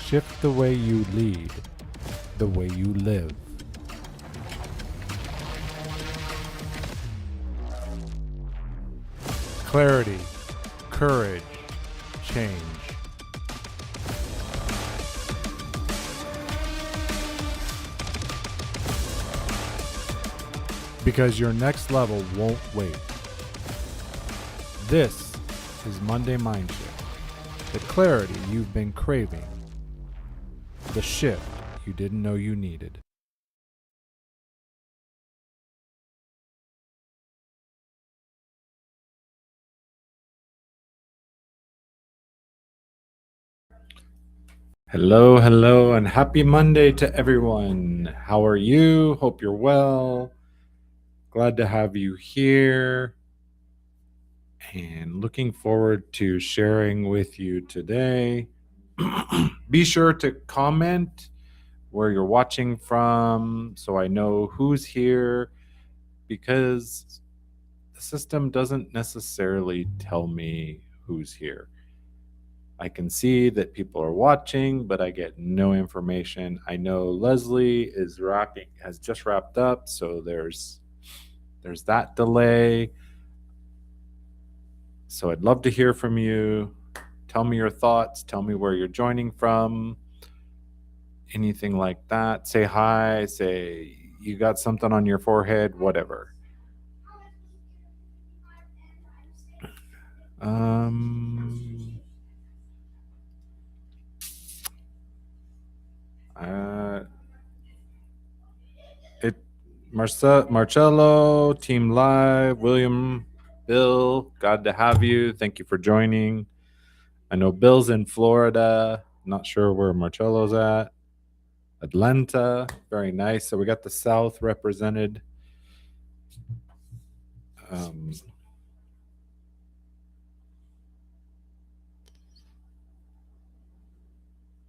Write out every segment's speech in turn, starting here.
Shift the way you lead, the way you live. Clarity, courage, change. Because your next level won't wait. This is Monday Mindshift, the clarity you've been craving, the shift you didn't know you needed. Hello, and happy Monday to everyone. How are you? Hope you're well. Glad to have you here and looking forward to sharing with you today. Be sure to comment where you're watching from so I know who's here, because the system doesn't necessarily tell me who's here. I can see that people are watching, but I get no information. I know Leslie has just wrapped up, so there's that delay. So I'd love to hear from you. Tell me your thoughts, tell me where you're joining from. Anything like that. Say hi, say you got something on your forehead, whatever. Uh, it Marcello, Team Live, William, Bill, glad to have you. Thank you for joining. I know Bill's in Florida. Not sure where Marcello's at. Atlanta, very nice. So we got the South represented.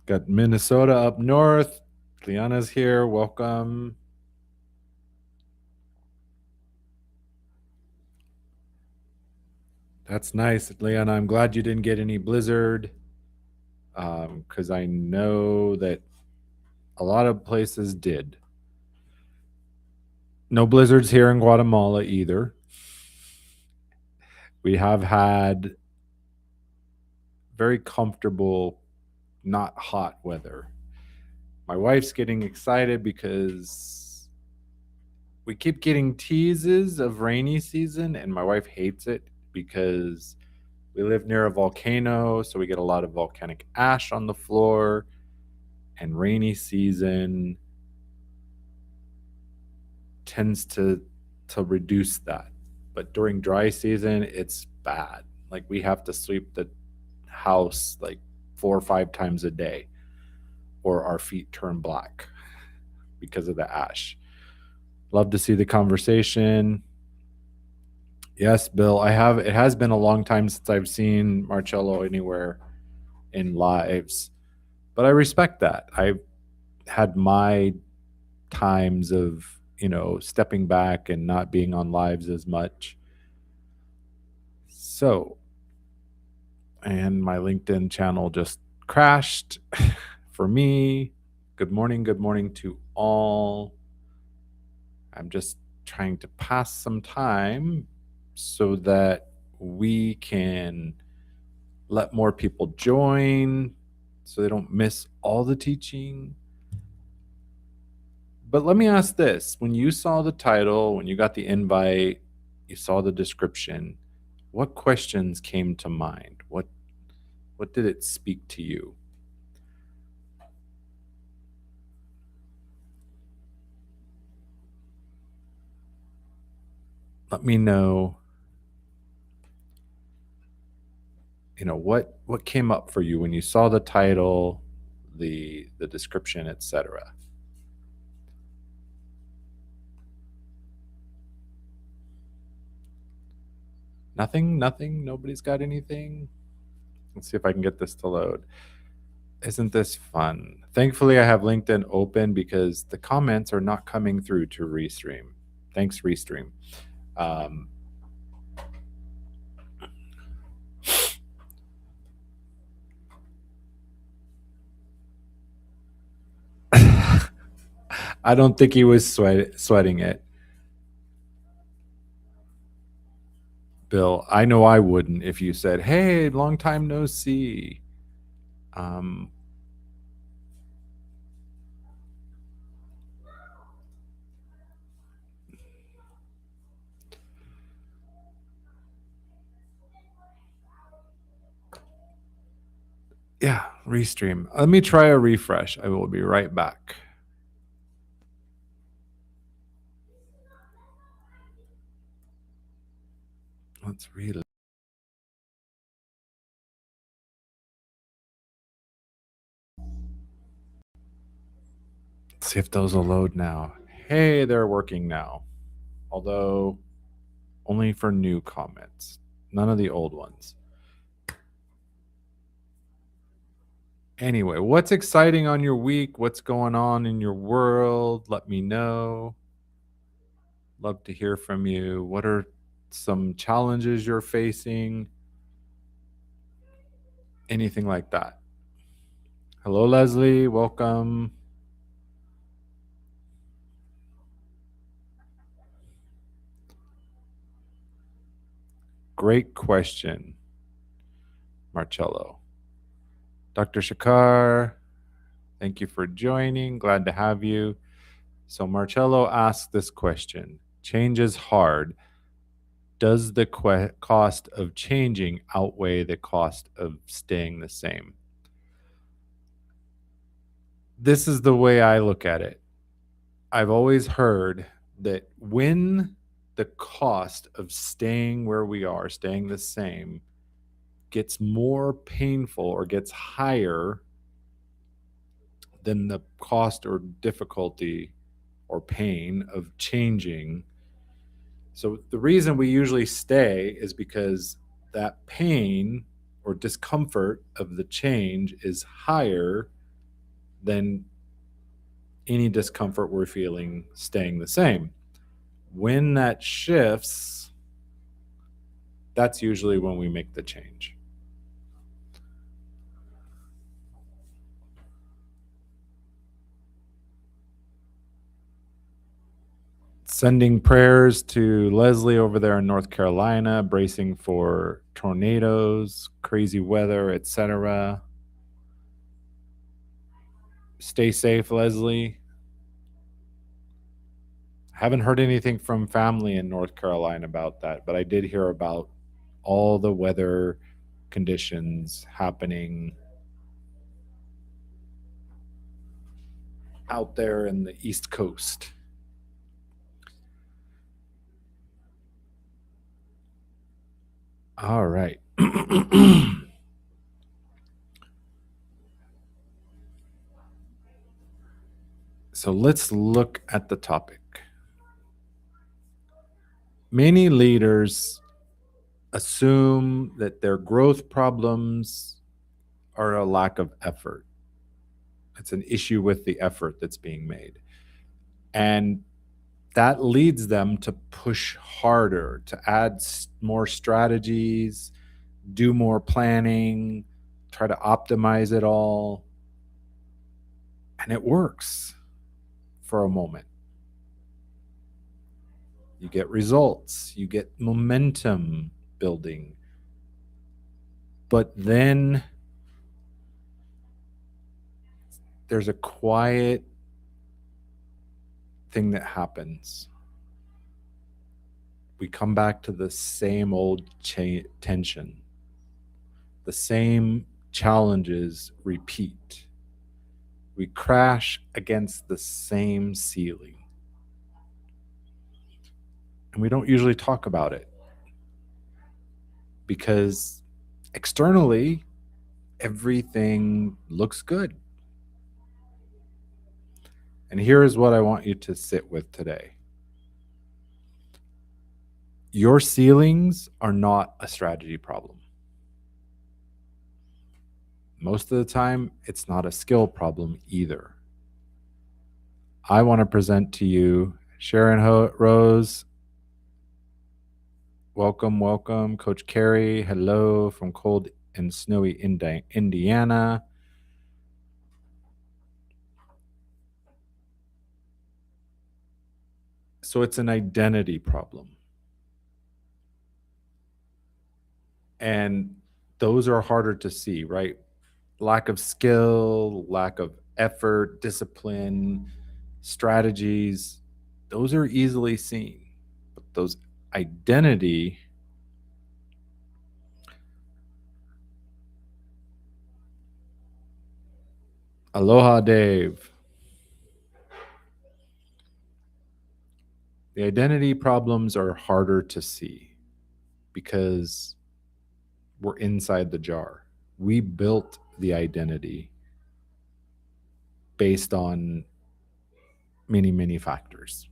Got Minnesota up north. Liana's here. Welcome. That's nice, Liana. I'm glad you didn't get any blizzard, because I know that a lot of places did. No blizzards here in Guatemala either. We have had very comfortable, not hot weather. My wife's getting excited because we keep getting teases of rainy season, and my wife hates it because we live near a volcano, so we get a lot of volcanic ash on the floor, and rainy season tends to reduce that. But during dry season, it's bad. Like we have to sweep the house like 4 or 5 times a day, or our feet turn black because of the ash. Love to see the conversation. Yes, Bill, I have. It has been a long time since I've seen Marcello anywhere in lives, but I respect that. I've had my times of, stepping back and not being on lives as much. So, and my LinkedIn channel just crashed for me. Good morning to all. I'm just trying to pass some time so that we can let more people join so they don't miss all the teaching. But let me ask this. When you saw the title, when you got the invite, you saw the description, what questions came to mind? What did it speak to you? Let me know. What came up for you when you saw the title, the description, etc. Nothing. Nobody's got anything. Let's see if I can get this to load. Isn't this fun? Thankfully, I have LinkedIn open because the comments are not coming through to Restream. Thanks, Restream. I don't think he was sweating it. Bill, I know I wouldn't if you said, "Hey, long time no see." Um, yeah, restream. Let me try a refresh. I will be right back. Let's read it. See if those will load now. Hey, they're working now. Although only for new comments, none of the old ones. Anyway, what's exciting on your week? What's going on in your world? Let me know. Love to hear from you. What are some challenges you're facing? Anything like that. Hello, Leslie. Welcome. Great question, Marcello. Dr. Shakar, thank you for joining. Glad to have you. So, Marcello asked this question: change is hard. Does the cost of changing outweigh the cost of staying the same? This is the way I look at it. I've always heard that when the cost of staying where we are, staying the same, gets more painful or gets higher than the cost or difficulty or pain of changing. So the reason we usually stay is because that pain or discomfort of the change is higher than any discomfort we're feeling staying the same. When that shifts, that's usually when we make the change. Sending prayers to Leslie over there in North Carolina, bracing for tornadoes, crazy weather, etc. Stay safe, Leslie. Haven't heard anything from family in North Carolina about that, but I did hear about all the weather conditions happening out there in the East Coast. All right. So let's look at the topic. Many leaders assume that their growth problems are a lack of effort. It's an issue with the effort that's being made. And that leads them to push harder, to add more strategies, do more planning, try to optimize it all. And it works for a moment. You get results, you get momentum building. But then there's a quiet thing that happens. We come back to the same old tension. The same challenges repeat. We crash against the same ceiling. And we don't usually talk about it because externally, everything looks good. And here is what I want you to sit with today. Your ceilings are not a strategy problem. Most of the time, it's not a skill problem either. I want to present to you Sharon Rose. Welcome, welcome. Coach Carey, hello from cold and snowy Indiana. So it's an identity problem. And those are harder to see, right? Lack of skill, lack of effort, discipline, strategies, those are easily seen. But those identity, aloha, Dave. The identity problems are harder to see because we're inside the jar. We built the identity based on many, many factors.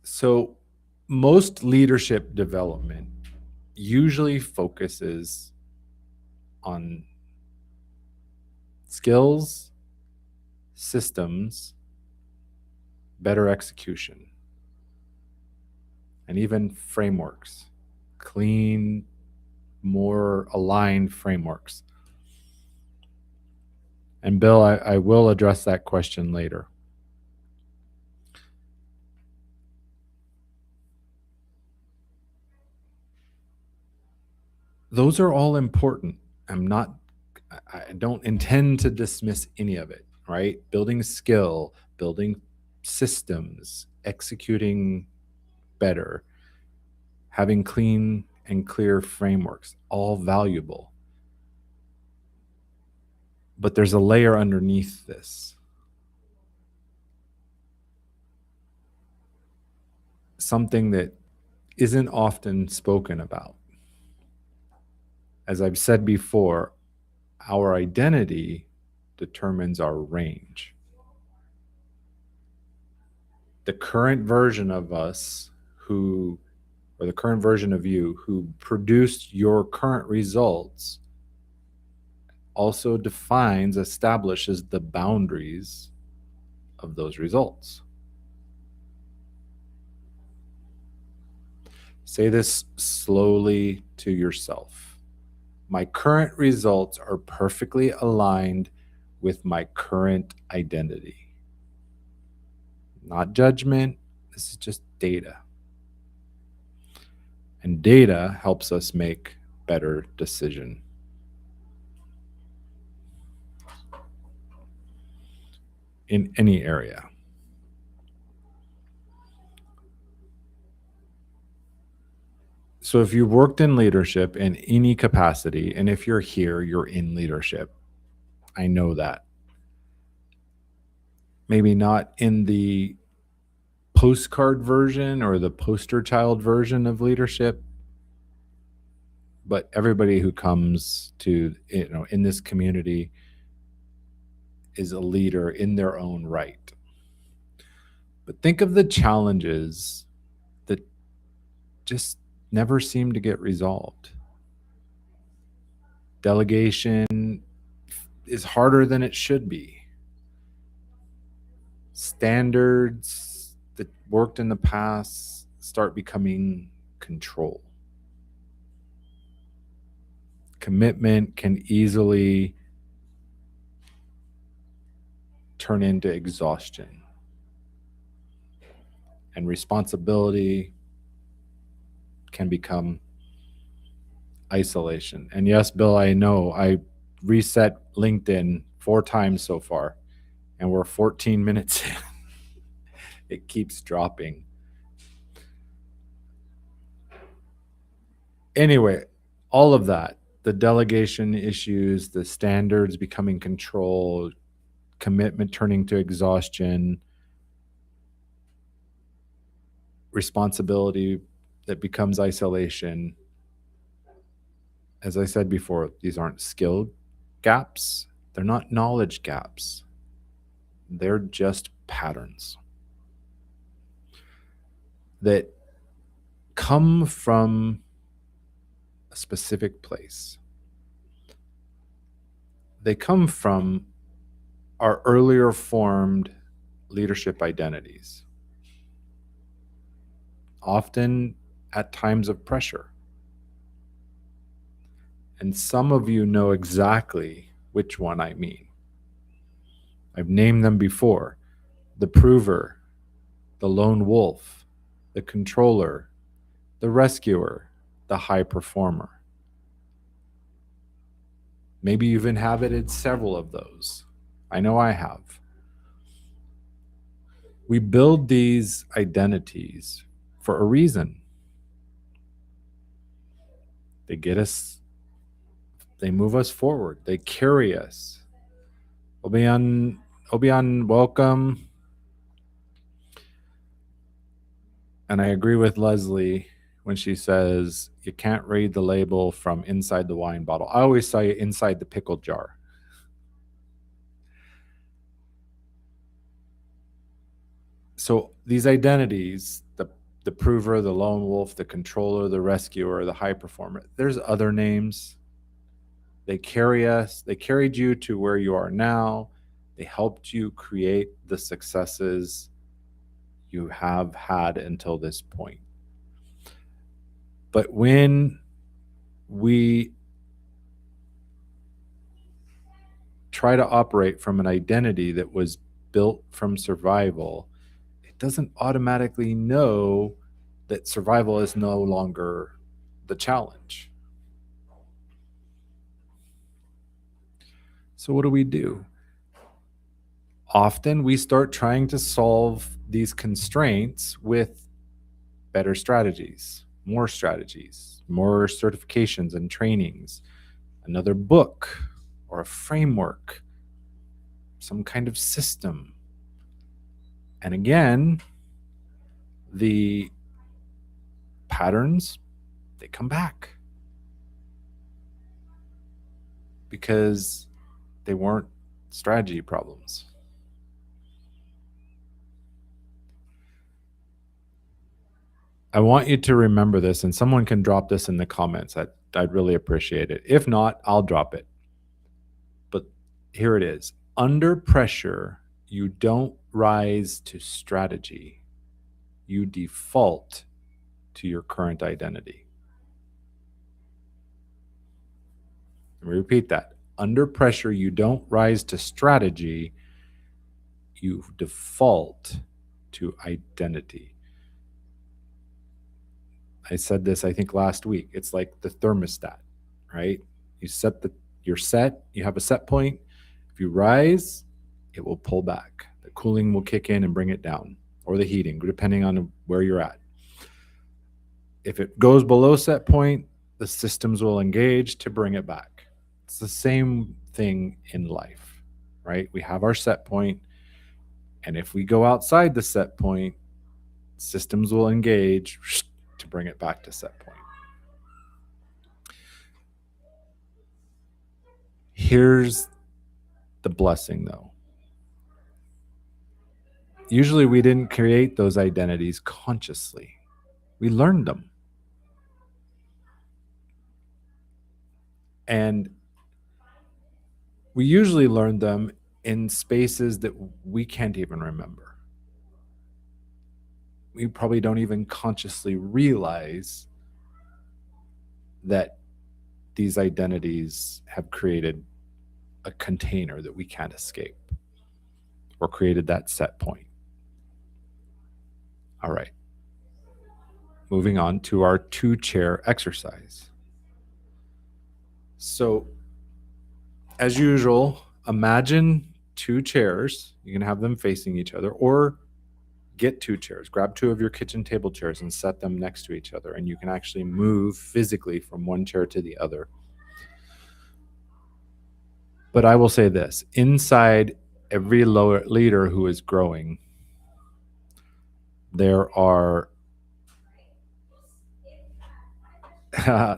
So, most leadership development usually focuses on skills, systems, better execution, and even frameworks, clean, more aligned frameworks. And Bill, I will address that question later. Those are all important. I don't intend to dismiss any of it, right? Building skill, building systems, executing better, having clean and clear frameworks, all valuable. But there's a layer underneath this. Something that isn't often spoken about. As I've said before, our identity determines our range. The current version of us or the current version of you who produced your current results also establishes the boundaries of those results. Say this slowly to yourself. My current results are perfectly aligned with my current identity. Not judgment, this is just data. And data helps us make better decisions in any area. So if you've worked in leadership in any capacity, and if you're here, you're in leadership. I know that. Maybe not in the postcard version or the poster child version of leadership, but everybody who comes to, in this community is a leader in their own right. But think of the challenges that just never seem to get resolved. Delegation is harder than it should be. Standards that worked in the past start becoming control. Commitment can easily turn into exhaustion. And responsibility can become isolation. And yes, Bill, I know I reset LinkedIn 4 times so far, and we're 14 minutes in. It keeps dropping. Anyway, all of that, the delegation issues, the standards becoming control, commitment turning to exhaustion, responsibility that becomes isolation. As I said before, these aren't skill gaps. They're not knowledge gaps. They're just patterns that come from a specific place. They come from our earlier formed leadership identities, often at times of pressure. And some of you know exactly which one I mean. I've named them before: the prover, the lone wolf, the controller, the rescuer, the high performer. Maybe you've inhabited several of those. I know I have. We build these identities for a reason. They get us, they move us forward, they carry us. Obian, welcome. And I agree with Leslie when she says you can't read the label from inside the wine bottle. I always say inside the pickle jar. So these identities, the prover, the lone wolf, the controller, the rescuer, the high performer, there's other names. They carry us, they carried you to where you are now. They helped you create the successes you have had until this point. But when we try to operate from an identity that was built from survival, it doesn't automatically know that survival is no longer the challenge. So, what do? Often we start trying to solve these constraints with better strategies, more certifications and trainings, another book or a framework, some kind of system. And again, the patterns, they come back because they weren't strategy problems. I want you to remember this, and someone can drop this in the comments. I'd really appreciate it. If not, I'll drop it. But here it is. Under pressure, you don't rise to strategy. You default to your current identity. Let me repeat that. Under pressure, you don't rise to strategy. You default to identity. I said this, I think, last week. It's like the thermostat, right? You you're set, you have a set point. If you rise, it will pull back. The cooling will kick in and bring it down, or the heating, depending on where you're at. If it goes below set point, the systems will engage to bring it back. It's the same thing in life, right? We have our set point, and if we go outside the set point, systems will engage to bring it back to set point. Here's the blessing, though. Usually we didn't create those identities consciously. We learned them. And we usually learn them in spaces that we can't even remember. We probably don't even consciously realize that these identities have created a container that we can't escape, or created that set point. All right. Moving on to our 2-chair exercise. So, as usual, imagine 2 chairs. You can have them facing each other, or get 2 chairs. Grab 2 of your kitchen table chairs and set them next to each other. And you can actually move physically from one chair to the other. But I will say this: inside every leader who is growing, there are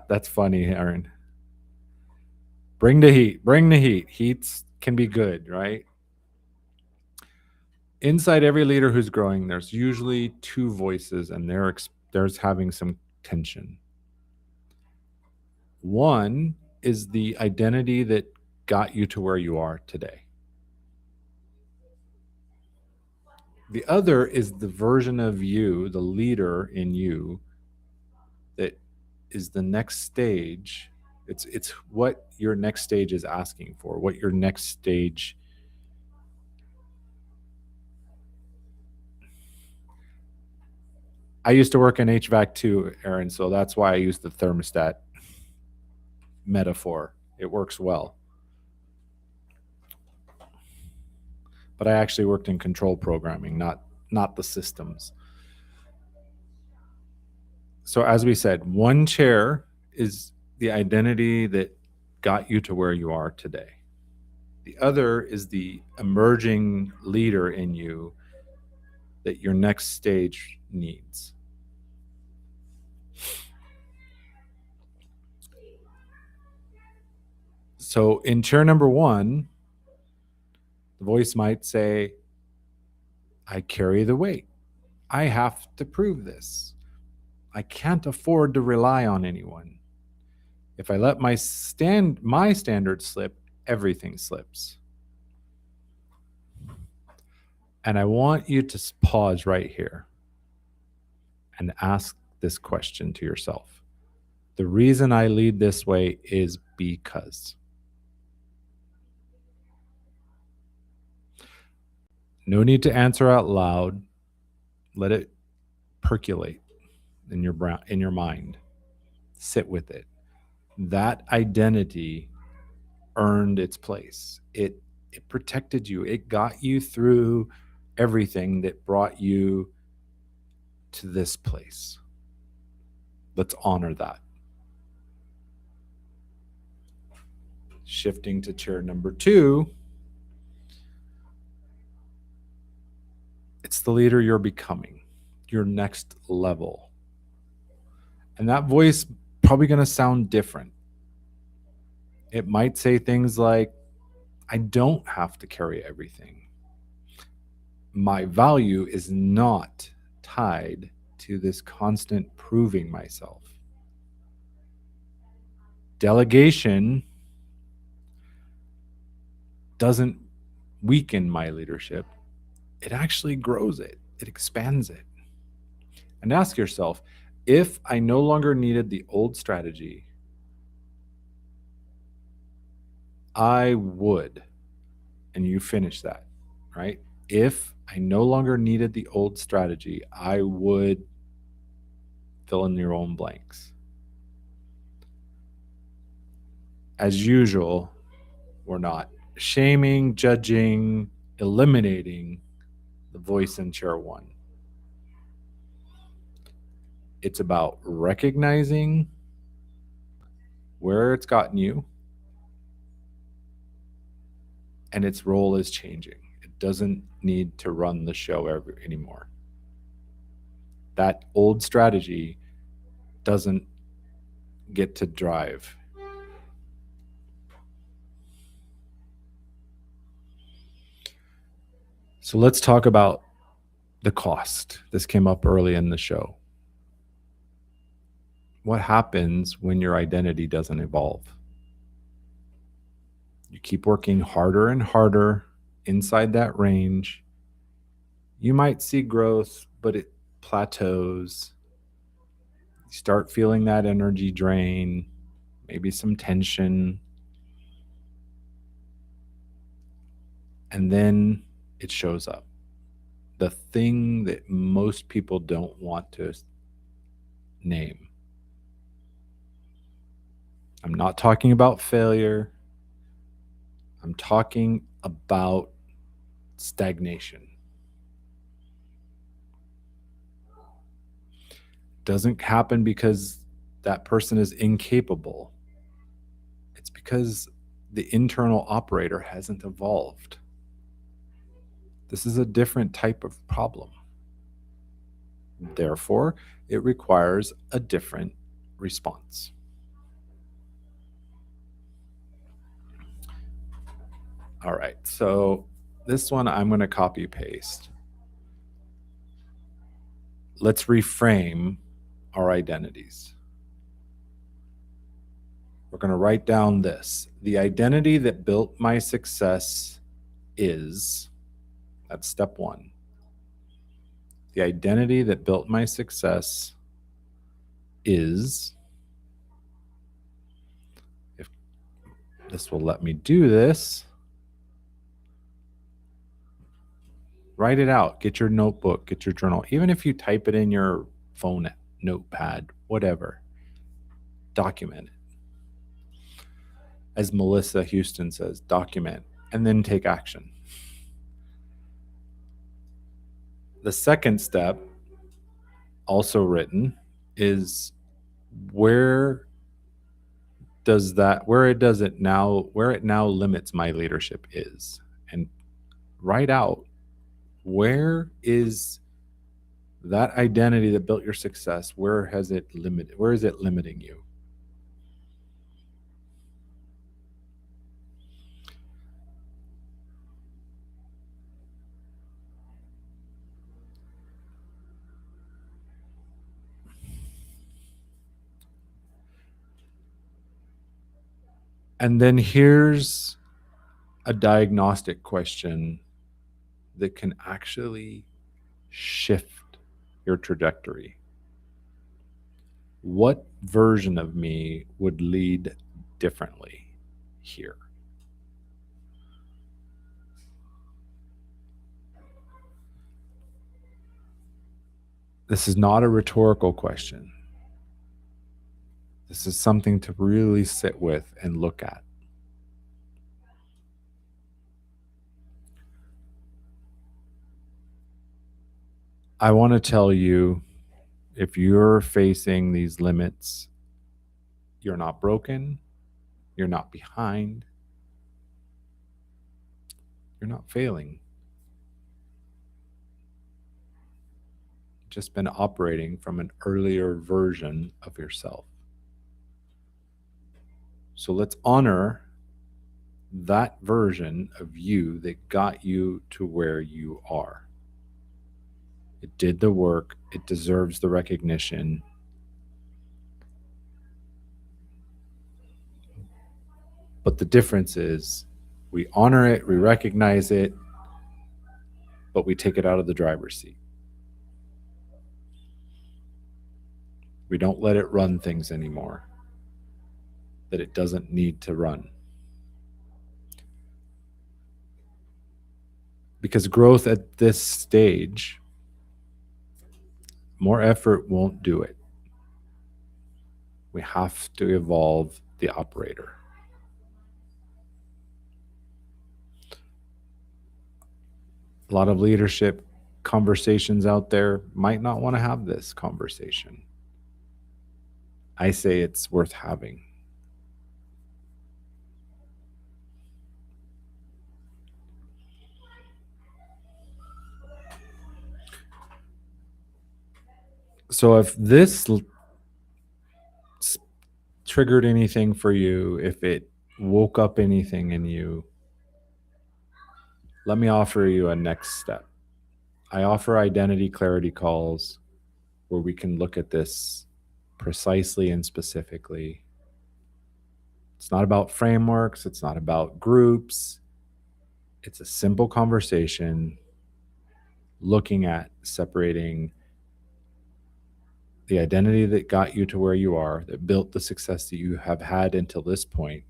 that's funny, Aaron. Bring the heat. Bring the heat. Heats can be good, right? Inside every leader who's growing, there's usually 2 voices, and there's having some tension. One is the identity that got you to where you are today. The other is the version of you, the leader in you, that is the next stage. It's what your next stage is asking for, what your next stage I used to work in HVAC too, Aaron, so that's why I use the thermostat metaphor. It works well. But I actually worked in control programming, not the systems. So as we said, one chair is the identity that got you to where you are today. The other is the emerging leader in you that your next stage needs. So in chair number 1, the voice might say, I carry the weight. I have to prove this. I can't afford to rely on anyone. If I let my standards slip, everything slips. And I want you to pause right here and ask this question to yourself. The reason I lead this way is because. No need to answer out loud. Let it percolate in your mind. Sit with it. That identity earned its place. It protected you. It got you through everything that brought you to this place. Let's honor that. Shifting to chair number 2, it's the leader you're becoming, your next level. And that voice probably going to sound different. It might say things like, I don't have to carry everything. My value is not tied to this constant proving myself. Delegation doesn't weaken my leadership. It actually grows it. It expands it. And ask yourself, if I no longer needed the old strategy, I would, and you finish that, right? If I no longer needed the old strategy, I would fill in your own blanks. As usual, we're not shaming, judging, eliminating the voice in chair 1. It's about recognizing where it's gotten you, and its role is changing. It doesn't need to run the show anymore. That old strategy doesn't get to drive. So let's talk about the cost. This came up early in the show. What happens when your identity doesn't evolve? You keep working harder and harder inside that range. You might see growth, but it plateaus. You start feeling that energy drain, maybe some tension. And then it shows up. The thing that most people don't want to name. I'm not talking about failure. I'm talking about stagnation. Doesn't happen because that person is incapable. It's because the internal operator hasn't evolved. This is a different type of problem. Therefore, it requires a different response. All right, so this one I'm going to copy paste. Let's reframe our identities. We're going to write down this. The identity that built my success is, that's step 1. The identity that built my success is, if this will let me do this, write it out. Get your notebook, get your journal. Even if you type it in your phone, notepad, whatever. Document it. As Melissa Houston says, document and then take action. The second step, also written, is where it now limits my leadership is. And write out, where is that identity that built your success? Where is it limiting you? And then here's a diagnostic question that can actually shift your trajectory. What version of me would lead differently here? This is not a rhetorical question. This is something to really sit with and look at. I want to tell you, if you're facing these limits, you're not broken, you're not behind, you're not failing. You've just been operating from an earlier version of yourself. So let's honor that version of you that got you to where you are. It did the work, it deserves the recognition. But the difference is we honor it, we recognize it, but we take it out of the driver's seat. We don't let it run things anymore that it doesn't need to run. Because growth at this stage, more effort won't do it. We have to evolve the operator. A lot of leadership conversations out there might not want to have this conversation. I say it's worth having. So if this triggered anything for you, if it woke up anything in you, let me offer you a next step. I offer identity clarity calls where we can look at this precisely and specifically. It's not about frameworks, it's not about groups. It's a simple conversation looking at separating the identity that got you to where you are, that built the success that you have had until this point,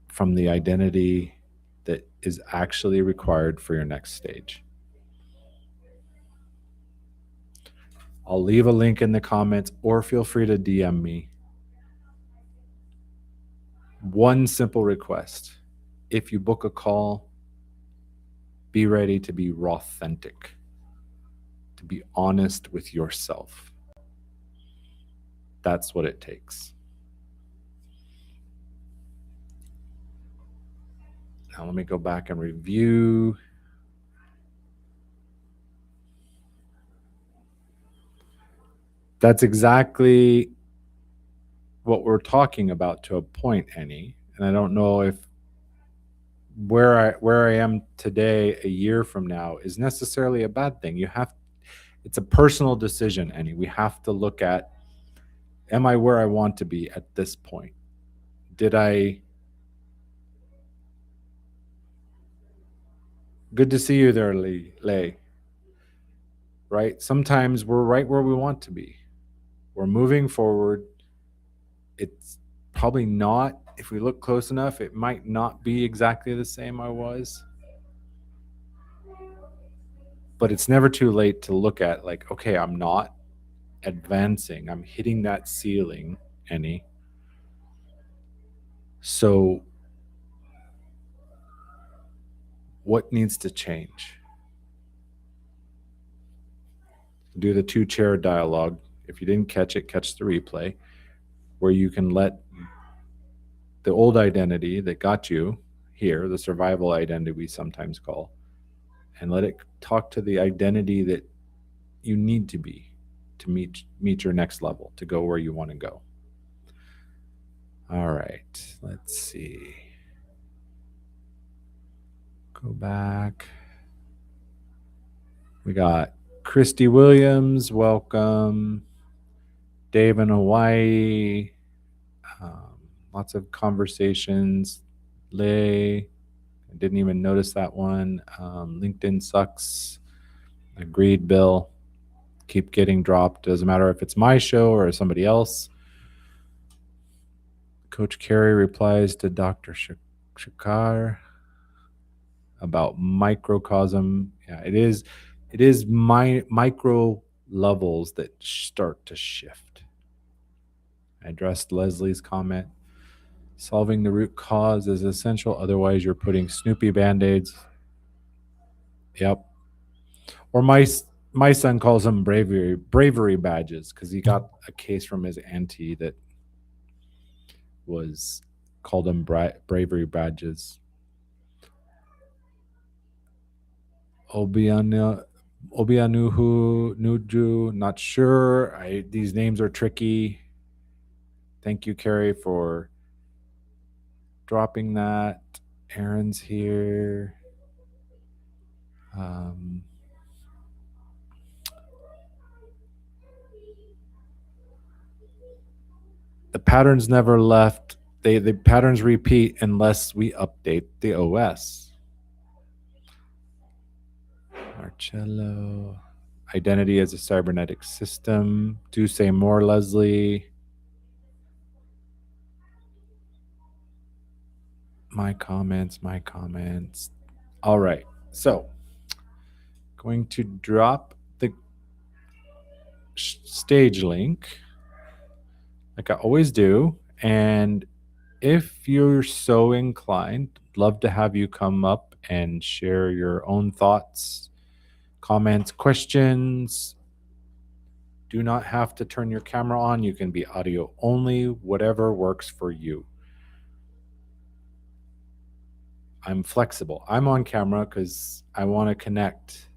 from the identity that is actually required for your next stage. I'll leave a link in the comments, or feel free to DM me. One simple request: if you book a call, be ready to be authentic, to be honest with yourself. That's what it takes. Now let me go back and review. That's exactly what we're talking about to a point, Annie. And I don't know if where I am today, a year from now, is necessarily a bad thing. It's a personal decision, Annie. We have to look at, am I where I want to be at this point? Good to see you there, Lei. Right? Sometimes we're right where we want to be. We're moving forward. It's probably not, if we look close enough, it might not be exactly the same I was. But it's never too late to look at, like, okay, I'm not advancing. I'm hitting that ceiling, Annie. So what needs to change? Do the two-chair dialogue. If you didn't catch it, catch the replay, where you can let the old identity that got you here, the survival identity we sometimes call, and let it talk to the identity that you need to be to meet your next level, to go where you want to go. All right, let's see. Go back. We got Christy Williams, welcome. Dave in Hawaii, lots of conversations. Lay, I didn't even notice that one. LinkedIn sucks. Agreed, Bill. Keep getting dropped. Doesn't matter if it's my show or somebody else. Coach Carey replies to Dr. Shakar about microcosm. Yeah, it is micro levels that start to shift. I addressed Leslie's comment. Solving the root cause is essential. Otherwise, you're putting Snoopy Band-Aids. Yep. Or my son calls them bravery badges, because he got a case from his auntie that was called them bravery badges. Obianuhu Nuju, not sure. These names are tricky. Thank you, Carrie, for dropping that. Aaron's here. The patterns never left. The patterns repeat unless we update the OS. Marcello. Identity as a cybernetic system. Do say more, Leslie. My comments. All right. So, going to drop the stage link like I always do. And if you're so inclined, love to have you come up and share your own thoughts, comments, questions. Do not have to turn your camera on. You can be audio only, whatever works for you. I'm flexible. I'm on camera because I want to connect.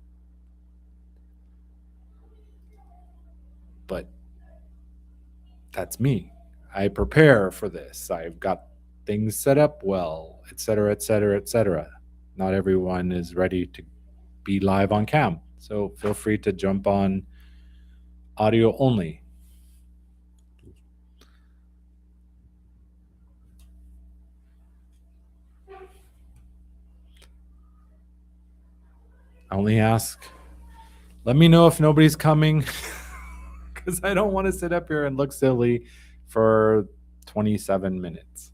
But that's me. I prepare for this. I've got things set up well, etc., etc., etc. Not everyone is ready to be live on cam. So feel free to jump on audio only. I only ask, let me know if nobody's coming, because I don't want to sit up here and look silly for 27 minutes.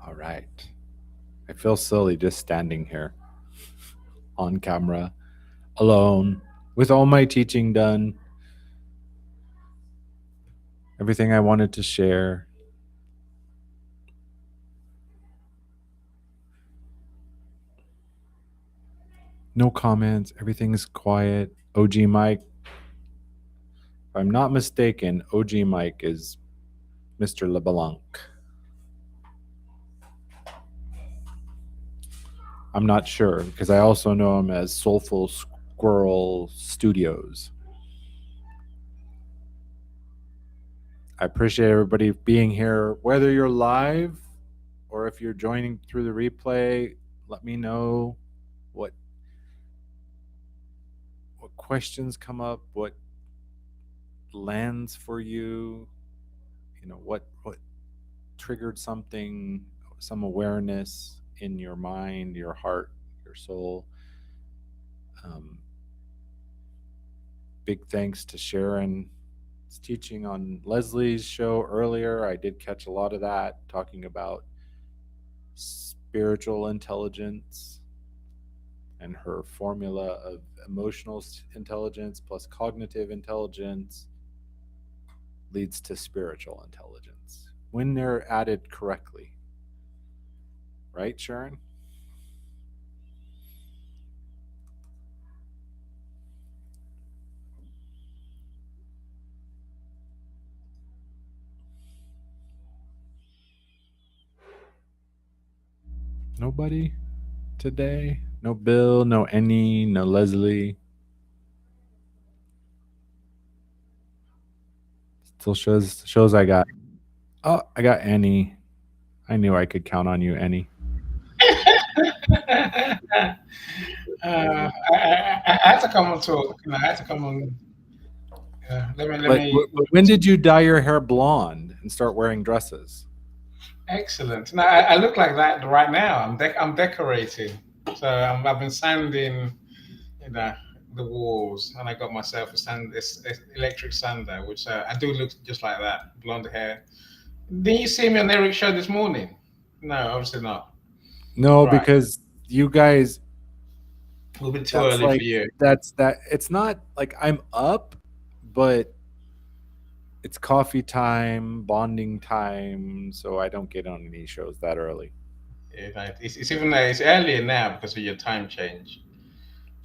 All right. I feel silly just standing here on camera, alone, with all my teaching done, everything I wanted to share. No comments. Everything's quiet. OG Mike. If I'm not mistaken, OG Mike is Mr. LeBlanc. I'm not sure, because I also know him as Soulful Squirrel Studios. I appreciate everybody being here, whether you're live or if you're joining through the replay. Let me know what questions come up, what lands for you, what triggered something, some awareness in your mind, your heart, your soul. Um, Big thanks to Sharon's teaching on Leslie's show earlier. I did catch a lot of that, talking about spiritual intelligence and her formula of emotional intelligence plus cognitive intelligence leads to spiritual intelligence when they're added correctly. Right, Sharon? Nobody today? No Bill, no Annie, no Leslie. Still shows I got. Oh, I got Annie. I knew I could count on you, Annie. I had to come on to, I had to come on. Let But, me. but when did you dye your hair blonde and start wearing dresses? Excellent. Now I look like that right now. I'm decorating, so I've been sanding, you know, the walls, and I got myself a this electric sander, which I do look just like that, blonde hair. Didn't you see me on Eric's show this morning? No, obviously not. No, Right, because you guys, a little bit too that's early for like, you. that's that. It's not like I'm up, but it's coffee time, bonding time, so I don't get on any shows that early. It's even it's earlier now because of your time change.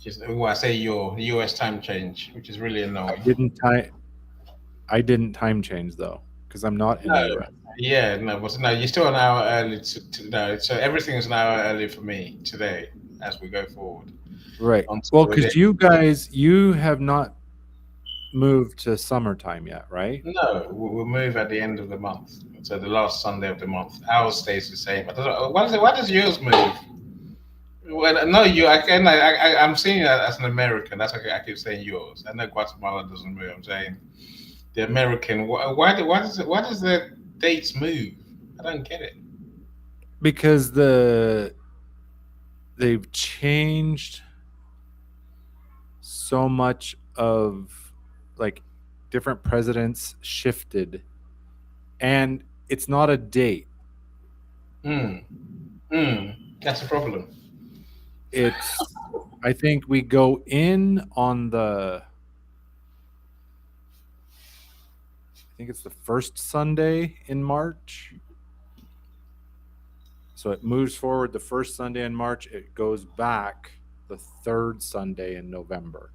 Just well, I say your US time change, which is really I annoying. didn't time. I didn't time change though, because I'm not in No, the U.S. yeah, no, but no, you're still an hour early no, so everything is an hour early for me today as we go forward. Right. Well, Until the, because you guys, you have not moved to summertime yet, right? no, we'll move at the end of the month. So the last Sunday of the month. Ours stays the same. I don't know, why does yours move? Well, no, I'm seeing it as an American. That's okay. I keep saying yours. I know Guatemala doesn't move. I'm saying the American. Why does the dates move? I don't get it. Because they've changed so much of, like, different presidents shifted, and it's not a date. Mm, that's a problem. It's, I think we go in on I think it's the first Sunday in March. So it moves forward the first Sunday in March, it goes back the third Sunday in November.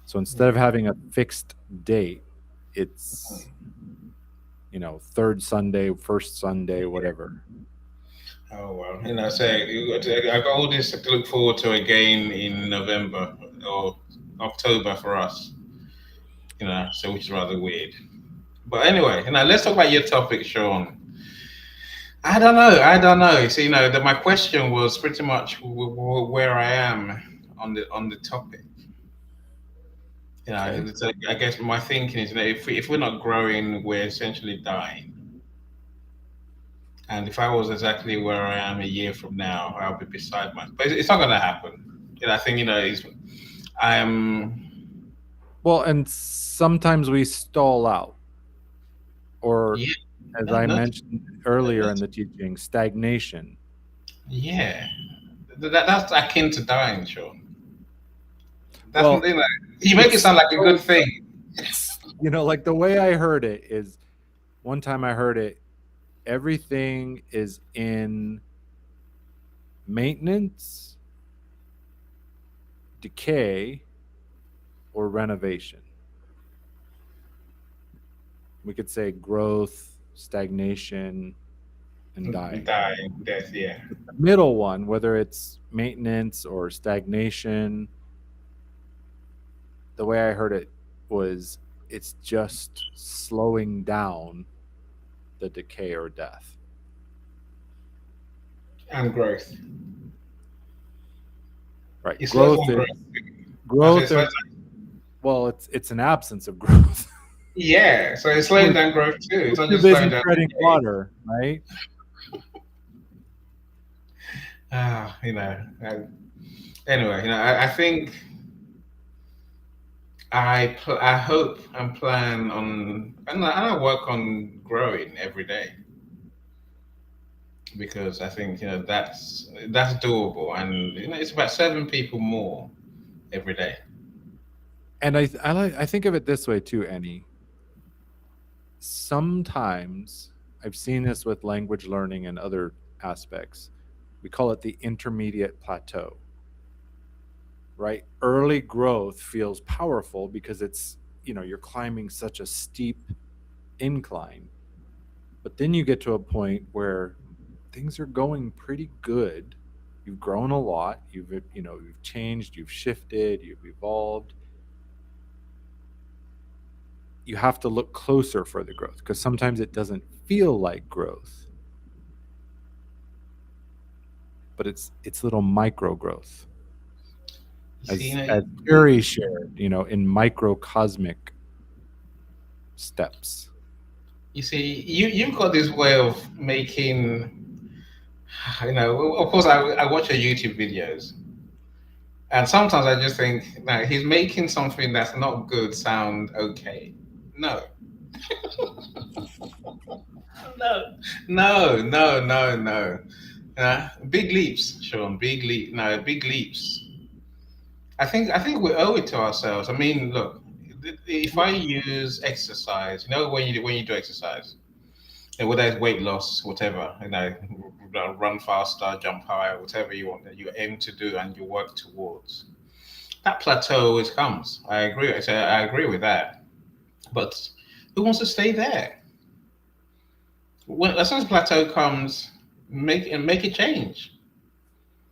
So instead of having a fixed date, it's, third Sunday, first Sunday, whatever. Oh well, so I got all this to look forward to again in November or October for us. So which is rather weird. But anyway, let's talk about your topic, Sean. I don't know. I don't know. So that my question was pretty much where I am on the topic. Okay. I guess my thinking is, if we're not growing, we're essentially dying. And if I was exactly where I am a year from now, I'll be beside myself. But it's not going to happen. I think I am. Well, and sometimes we stall out, or Yeah, as no, I no, mentioned earlier in that's, the teaching, stagnation. yeah. That's akin to dying, Sean. That's Well, you make it it's sound like a good so, thing. like the way I heard it is, one time I heard it, everything is in maintenance, decay, or renovation. We could say growth, stagnation, and dying. Dying, death, yeah. The middle one, whether it's maintenance or stagnation, the way I heard it was, it's just slowing down the decay or death. And growth. Right. It slows Growth down is growth. I say growth it slows is down. well, it's an absence of growth. Yeah, so it's slowing we're, down growth too. we're It's not too just slowing busy down. treading water, right? You know. Anyway, I think I hope and plan on, and I work on growing every day because I think that's doable, and it's about 7 people more every day. And I think of it this way too, Annie. Sometimes I've seen this with language learning and other aspects. We call it the intermediate plateau, right? Early growth feels powerful because you're climbing such a steep incline. But then you get to a point where things are going pretty good. You've grown a lot. You've changed, you've shifted, you've evolved. You have to look closer for the growth because sometimes it doesn't feel like growth, but it's little micro growth, You see, as Terry shared, in microcosmic steps. you've got this way of making, of course, I watch your YouTube videos, and sometimes I just think, no, he's making something that's not good sound okay. No, no, no. Big leaps, Sean. Big leap. No, big leaps. I think we owe it to ourselves. I mean, look, if I use exercise, when you do exercise, whether it's weight loss, whatever, run faster, jump higher, whatever you want that you aim to do and you work towards, that plateau always comes. I agree. I agree with that. But who wants to stay there? As soon as plateau comes, make a change.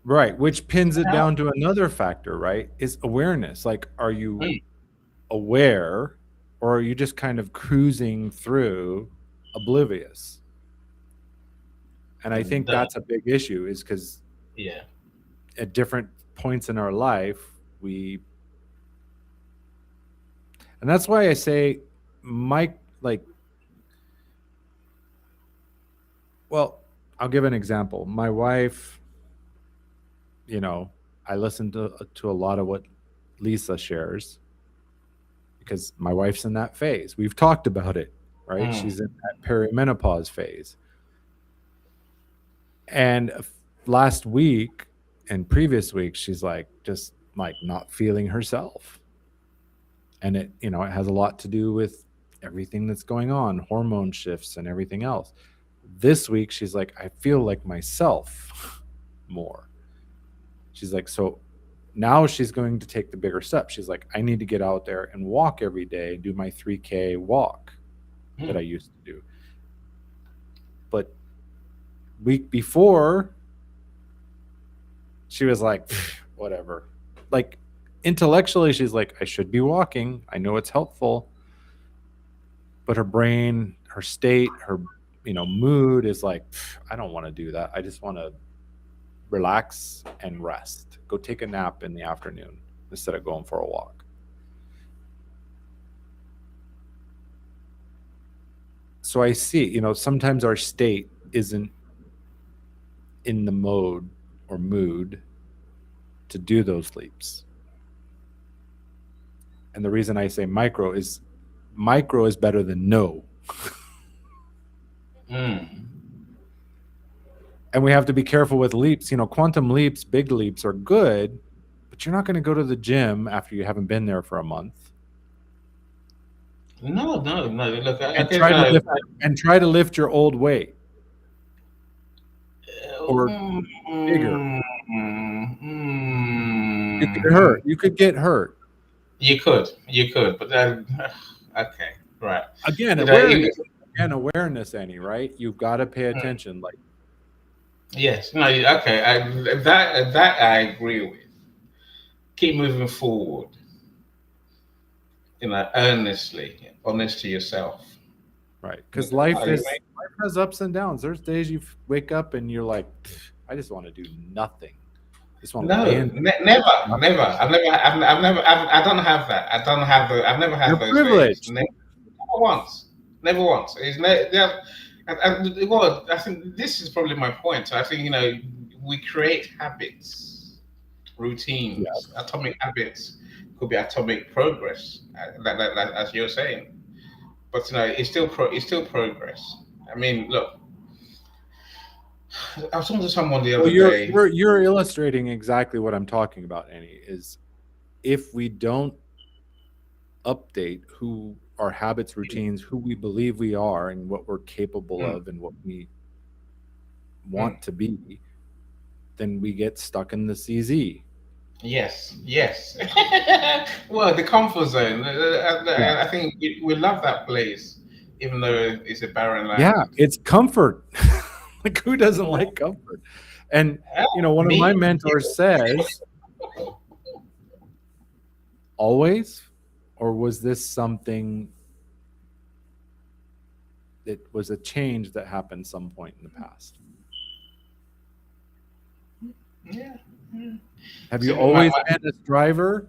Right, which pins it down to another factor, right? Is awareness. Like, are you Mm, aware or are you just kind of cruising through oblivious? And I think that- that's a big issue is because yeah. at different points in our life, we, and that's why I say, Mike, like, well, I'll give an example. My wife, you know, I listen to a lot of what Lisa shares because my wife's in that phase. We've talked about it, right? Mm, She's in that perimenopause phase. And last week and previous week, she's like just like not feeling herself. And it has a lot to do with everything that's going on, hormone shifts and everything else. This week, she's like, I feel like myself more. She's like, so now she's going to take the bigger step. She's like, I need to get out there and walk every day, do my 3K walk that I mm. used to do. But week before, she was like, whatever. Like intellectually, she's like, I should be walking. I know it's helpful. But her brain, her state, her mood is like, I don't want to do that. I just want to relax and rest. Go take a nap in the afternoon instead of going for a walk. So I see, sometimes our state isn't in the mode or mood to do those leaps. And the reason I say micro is better than no. Mm. And we have to be careful with leaps. Quantum leaps, big leaps are good, but you're not going to go to the gym after you haven't been there for a month No, no, no. Look, I and guess try to lift your old weight or mm, bigger. You could mm. hurt. You could get hurt. You could, but then, okay, right. Again, You know, you, awareness, Annie, right? You've got to pay attention. Like, yes, no, okay. That I agree with. Keep moving forward. Earnestly, honest to yourself. right? Because Are you life has ups and downs. There's days you wake up and you're like, I just want to do nothing. just want to No, lay in never, bed. never. I've never, I don't have that. I don't have the, I've never had You're those days. privileged. Never once. Never once. It's yeah, well, I think this is probably my point. I think, we create habits, routines, Yes. atomic habits could be atomic progress, as you're saying. But, it's still progress. I mean, look, I was talking to someone the Well, other day. you're illustrating exactly what I'm talking about, Annie, is if we don't update who our habits, routines, who we believe we are and what we're capable Mm, of and what we mm. want to be, then we get stuck in the CZ. Yes, yes. Well, the comfort zone. Yeah. I think we love that place, even though it's a barren Yeah, land. it's comfort. Like who doesn't like comfort? And Ah, one of my me? mentors says, always, or was this something that was a change that happened some point in the past? Yeah. Yeah. Have you See, always been a striver?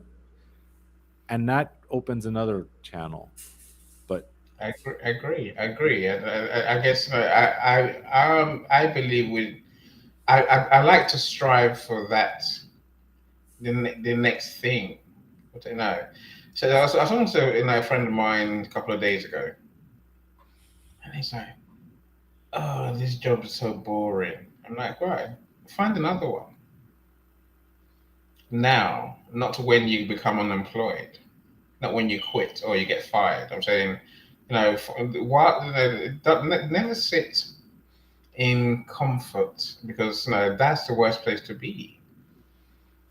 And that opens another channel. But I agree. I agree. I guess I believe I like to strive for that the next thing. But, so I was talking to a friend of mine a couple of days ago, and he's like, "Oh, this job is so boring." I'm like, "Right, find another one now, not when you become unemployed, not when you quit or you get fired." I'm saying, what? Never sit in comfort because that's the worst place to be.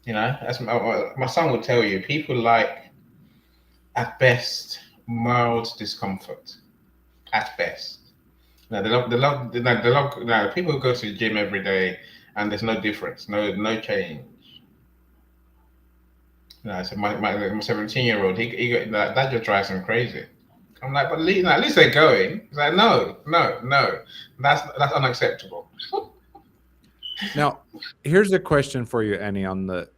As my son would tell you, people like at best mild discomfort. At best. No, they love. No, people who go to the gym every day and there's no difference, no change. So my 17-year-old, he got that just drives him crazy. I'm like, but at least they're going. He's like, no, no, no, that's unacceptable. now, here's a question for you, Annie, on the,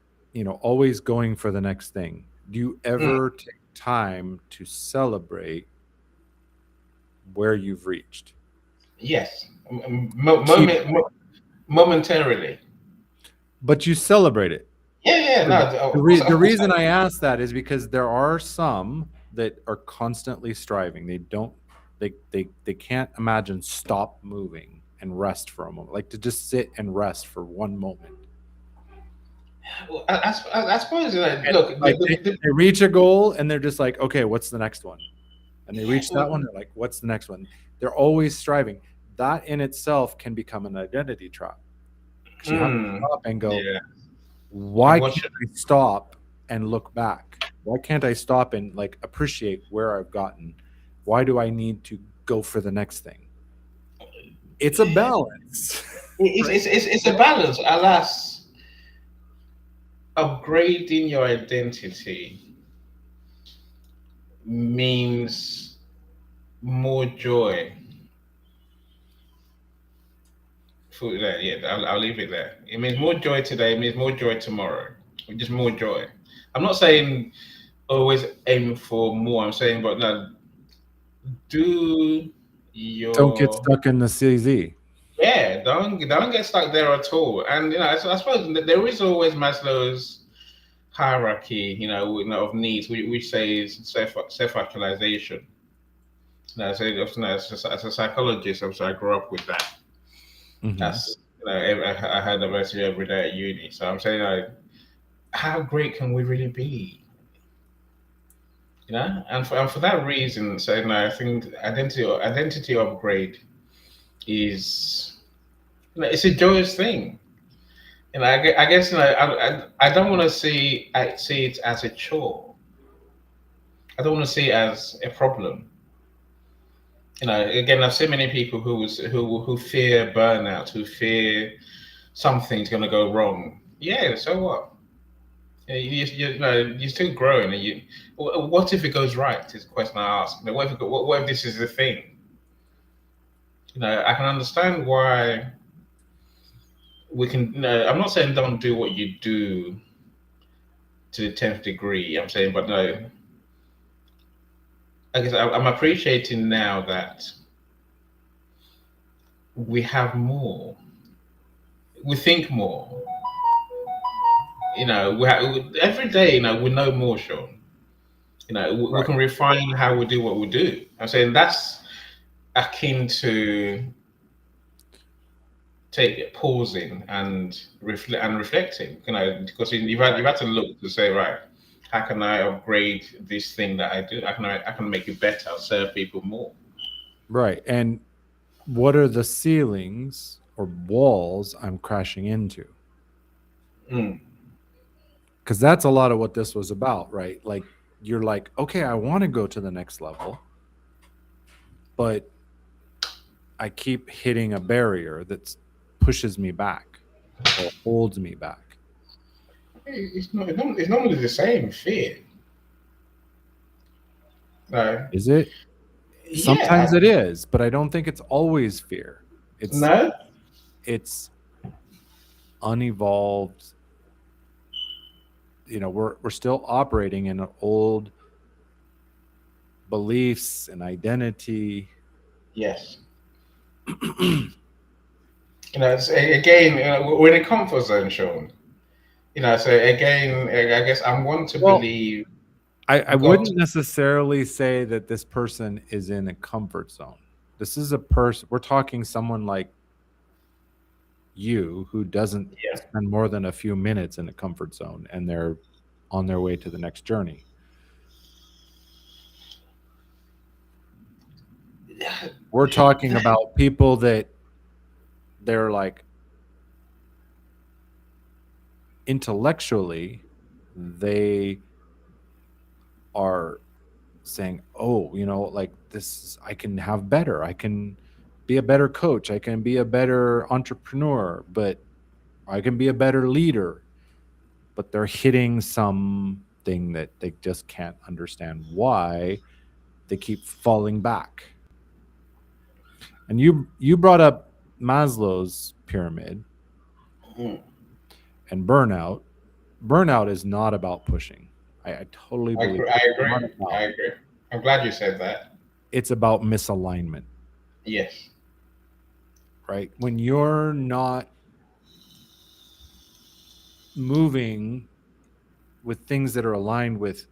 always going for the next thing. Do you Mm, ever take time to celebrate where you've reached? yes, Keep, momentarily. but you celebrate it. Yeah, yeah, no, The of course. reason I ask that is because there are some that are constantly striving. They don't they can't imagine stop moving and rest for a moment. Like to just sit and rest for one moment. I suppose And look, like they reach a goal and they're just like, okay, what's the next one? And they reach that one, they're like, what's the next one? They're always striving. That in itself can become an identity trap because you have to mm, stop and go, yeah, why I've can't watched it. I stop and look back? Why can't I stop and like appreciate where I've gotten? Why do I need to go for the next thing? It's a balance, right? It's a balance. Alas, upgrading your identity means more joy. For that, yeah, I'll leave it there. It means more joy today. It means more joy tomorrow. Just more joy. I'm not saying always aim for more. I'm saying, but no, do Don't get your stuck in the CZ. yeah. Don't get stuck there at all. And I suppose there is always Maslow's hierarchy, of needs, which says self actualization. So as a psychologist, obviously I grew up with that. Hmm. That's I had diversity every day at uni. So I'm saying, how great can we really be? And for that reason, so I think identity upgrade is it's a joyous thing. I guess I don't want to see it as a chore. I don't want to see it as a problem. Again, I've seen many people who fear burnout, who fear something's going to go wrong. Yeah, so what? You're still growing, and what if it goes right? Is the question I ask. What if this is the thing? I can understand we can. No, I'm not saying don't do what you do to the 10th degree. I'm saying, but no, I guess I'm appreciating now that we have more. We think more. Every day. We know more, Sean. We Right. can refine how we do what we do. I'm saying that's akin to take pausing and reflecting. Because you've had to look to say, right, how can I upgrade this thing that I do? I can make it better, serve people more. Right. And what are the ceilings or walls I'm crashing into? Mm, Because that's a lot of what this was about, right? Like, you're like, okay, I want to go to the next level, but I keep hitting a barrier that pushes me back or holds me back. it's normally the same fear. No, Is it? Sometimes yeah, it is, but I don't think it's always fear. It's no, it's unevolved. We're still operating in old beliefs and identity. yes. Again, we're in a comfort zone, Sean. So again, I guess I want to Well, believe I God. wouldn't necessarily say that this person is in a comfort zone. This is a person, we're talking someone like you who doesn't Yeah, spend more than a few minutes in a comfort zone and they're on their way to the next journey. We're talking about people that they're like intellectually, they are saying, oh, like this I can have better. I can be a better coach. I can be a better entrepreneur, but I can be a better leader. But they're hitting something that they just can't understand why they keep falling back. And you brought up Maslow's pyramid mm, and burnout. Burnout is not about pushing. I totally I believe agree. I it's not agree. I about. agree. I'm glad you said that. It's about misalignment, Yes. right? When you're not moving with things that are aligned with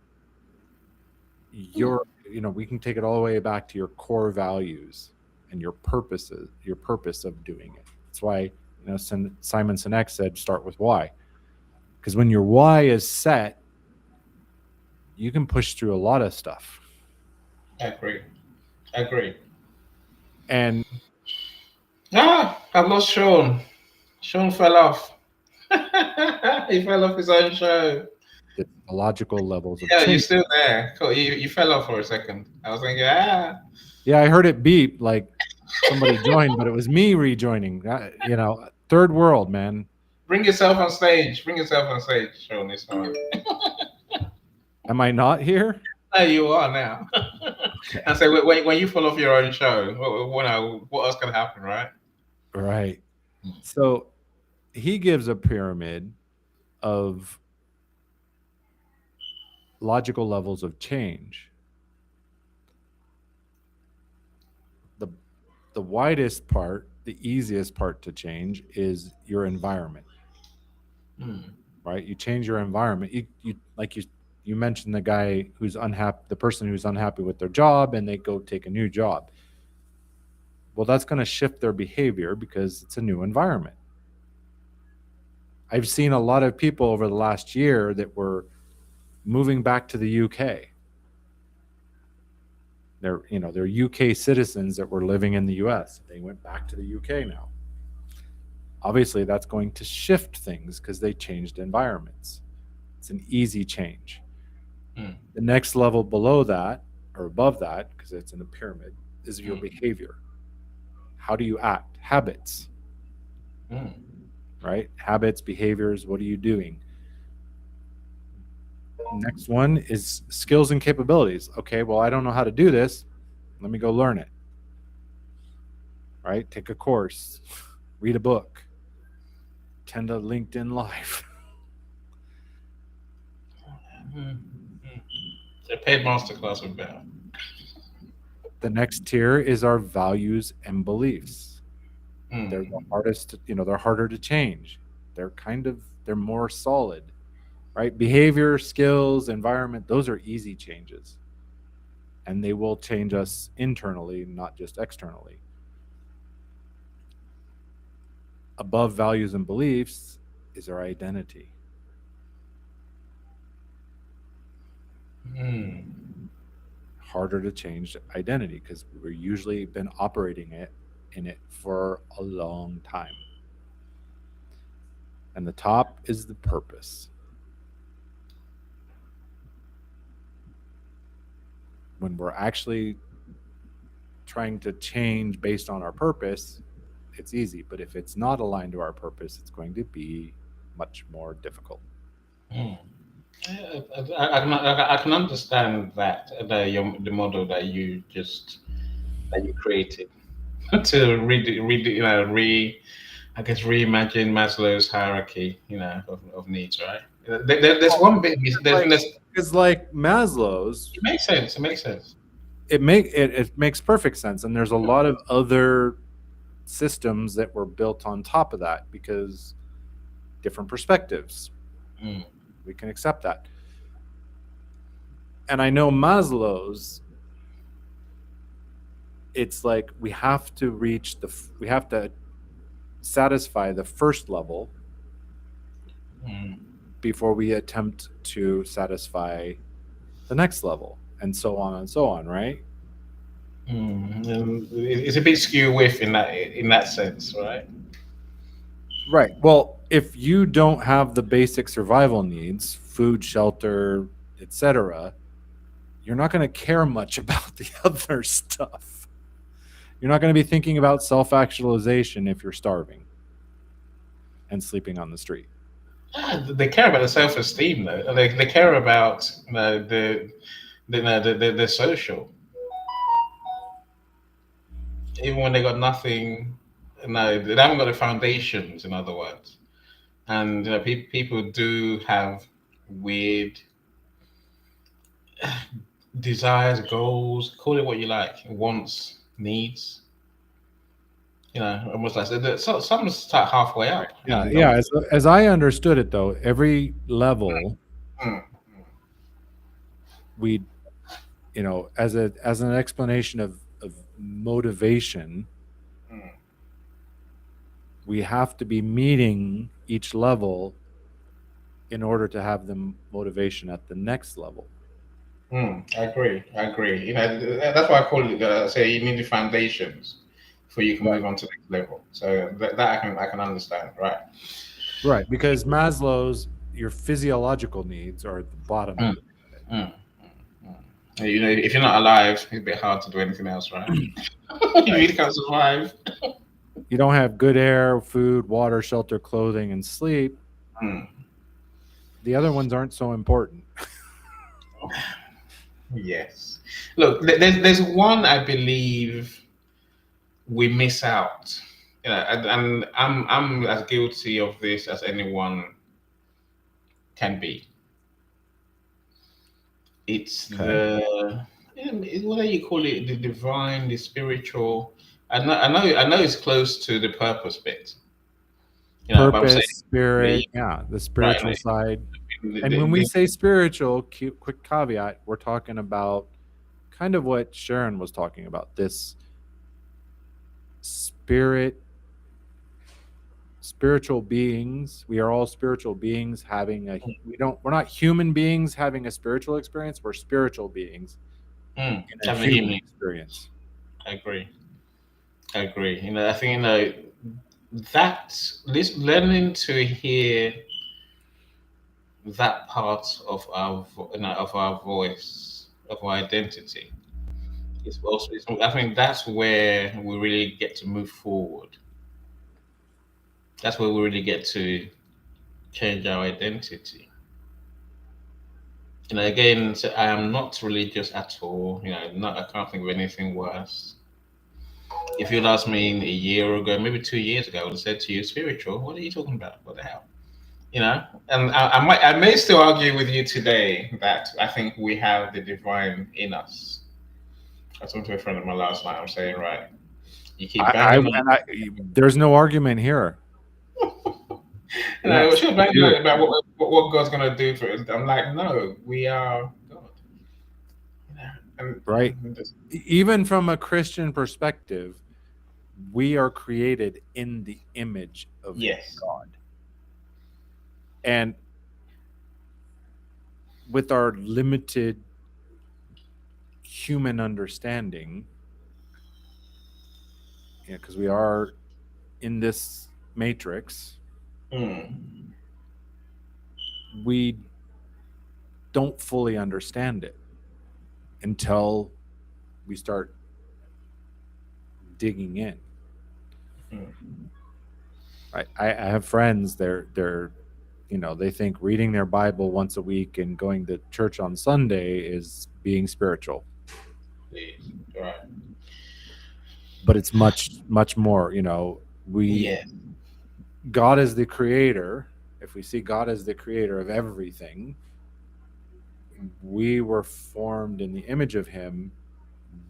Mm, your, we can take it all the way back to your core values and your purpose of doing it. That's why, Simon Sinek said, start with why. Because when your why is set, you can push through a lot of stuff. I agree. I agree. And I've lost Sean. Sean fell off. He fell off his own show. the logical levels of Yeah, you're change. still there. Cool. You fell off for a second. I was thinking, Yeah, I heard it beep like somebody joined, but it was me rejoining. Third world, man. bring yourself on stage. Bring yourself on stage, Sean. It's fine. Am I not here? No, you are now. And Okay. so when you fall off your own show, what else can happen, right? Right. So he gives a pyramid of logical levels of change. The the widest part, the easiest part to change is your environment, Mm, right? You change your environment. You mentioned the guy who's unhappy, the person who's unhappy with their job and they go take a new job. Well, that's going to shift their behavior because it's a new environment. I've seen a lot of people over the last year that were moving back to the UK. They're UK citizens that were living in the US. They went back to the UK now. Obviously, that's going to shift things because they changed environments. It's an easy change. mm, The next level below that or above that, because it's in a pyramid, is your mm, behavior. How do you act? Habits, mm. right? Habits, behaviors. What are you doing? Next one is skills and capabilities. Okay, well, I don't know how to do this. Let me go learn it, right? Take a course, read a book. tend to LinkedIn Live. Mm. Mm. A paid masterclass with Bell. The next tier is our values and beliefs. They're the Mm. hardest, they're harder to change. They're more solid, right? Behavior, skills, environment, those are easy changes. And they will change us internally, not just externally. Above values and beliefs is our identity. Mm. Harder to change identity because we've usually been operating in it for a long time. And the top is the purpose. When we're actually trying to change based on our purpose, it's easy. But if it's not aligned to our purpose, it's going to be much more difficult. Mm. I can understand that the model that you just that you created to I guess reimagine Maslow's hierarchy, of needs, right? There's one bit. Because like Maslow's, It makes sense. It makes sense. it makes perfect sense, and there's a lot of other systems that were built on top of that because different perspectives. Mm. We can accept that. And I know Maslow's, it's like we have to satisfy the first level Mm. before we attempt to satisfy the next level, and so on, right? Mm. It's a bit skew with in that sense, right? Right. Well, if you don't have the basic survival needs, food, shelter, etc., you're not going to care much about the other stuff. You're not going to be thinking about self-actualization if you're starving and sleeping on the street. Yeah, they care about the self-esteem, though. They care about the social, even when they got nothing. No, they haven't got the foundations. In other words, and people do have weird desires, goals, call it what you like, wants, needs. Almost like some start halfway Right. up Yeah, and yeah. don't. As I understood it, though, every level Mm, we, as an explanation of motivation, mm, we have to be meeting each level in order to have the motivation at the next level. I agree. I agree. That's why I call it. Say you need the foundations before you can Right. move on to the next level. So that I can understand. Right. Right, because Maslow's your physiological needs are at the bottom of Mm, the pyramid. mm, mm. If you're not alive, it's a bit hard to do anything else, right? You Right. really can't survive. You don't have good air, food, water, shelter, clothing, and sleep. Mm, The other ones aren't so important. yes. Look, there's one I believe we miss out. And I'm as guilty of this as anyone can be. It's Okay. what do you call it? The divine, the spiritual. I know it's close to the purpose bit. But I'm saying Purpose, spirit, the yeah, the right, spiritual side. the, And the, when we the, say spiritual, quick caveat, we're talking about kind of what Sharon was talking about, this spirit, spiritual beings. We are all spiritual beings having a we're not human beings having a spiritual experience, we're spiritual beings in a having a human healing. experience. I agree. I agree. I think that this learning to hear that part of our voice, of our identity, is also. I think that's where we really get to move forward. That's where we really get to change our identity. Again, so I am not religious at all. Not I can't think of anything worse. If you'd asked me a year ago, maybe 2 years ago, I would have said to you, spiritual. What are you talking about? What the hell? You know, and I may still argue with you today that I think we have the divine in us. I talked to a friend of mine last night. I'm saying, right, you keep banging on. There's no argument here. You know, Yes, she'll I bang do. on about what God's gonna do for us. I'm like, no, we are God. You know, Right. and just, Even from a Christian perspective, we are created in the image of yes, God. And with our limited human understanding, because we are in this matrix, mm, we don't fully understand it until we start digging in. mm, I have friends, they think reading their Bible once a week and going to church on Sunday is being spiritual. please, right, But it's much more. We yeah, God is the creator. If we see God as the creator of everything, we were formed in the image of him.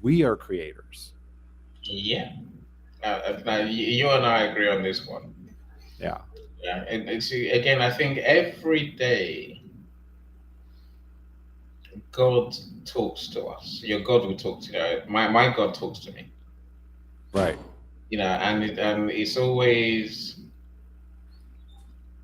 We are creators. yeah. Now you and I agree on this one. Yeah. Yeah, and it's again, I think every day God talks to us. Your God will talk to you. My God talks to me. Right. You know, and it's always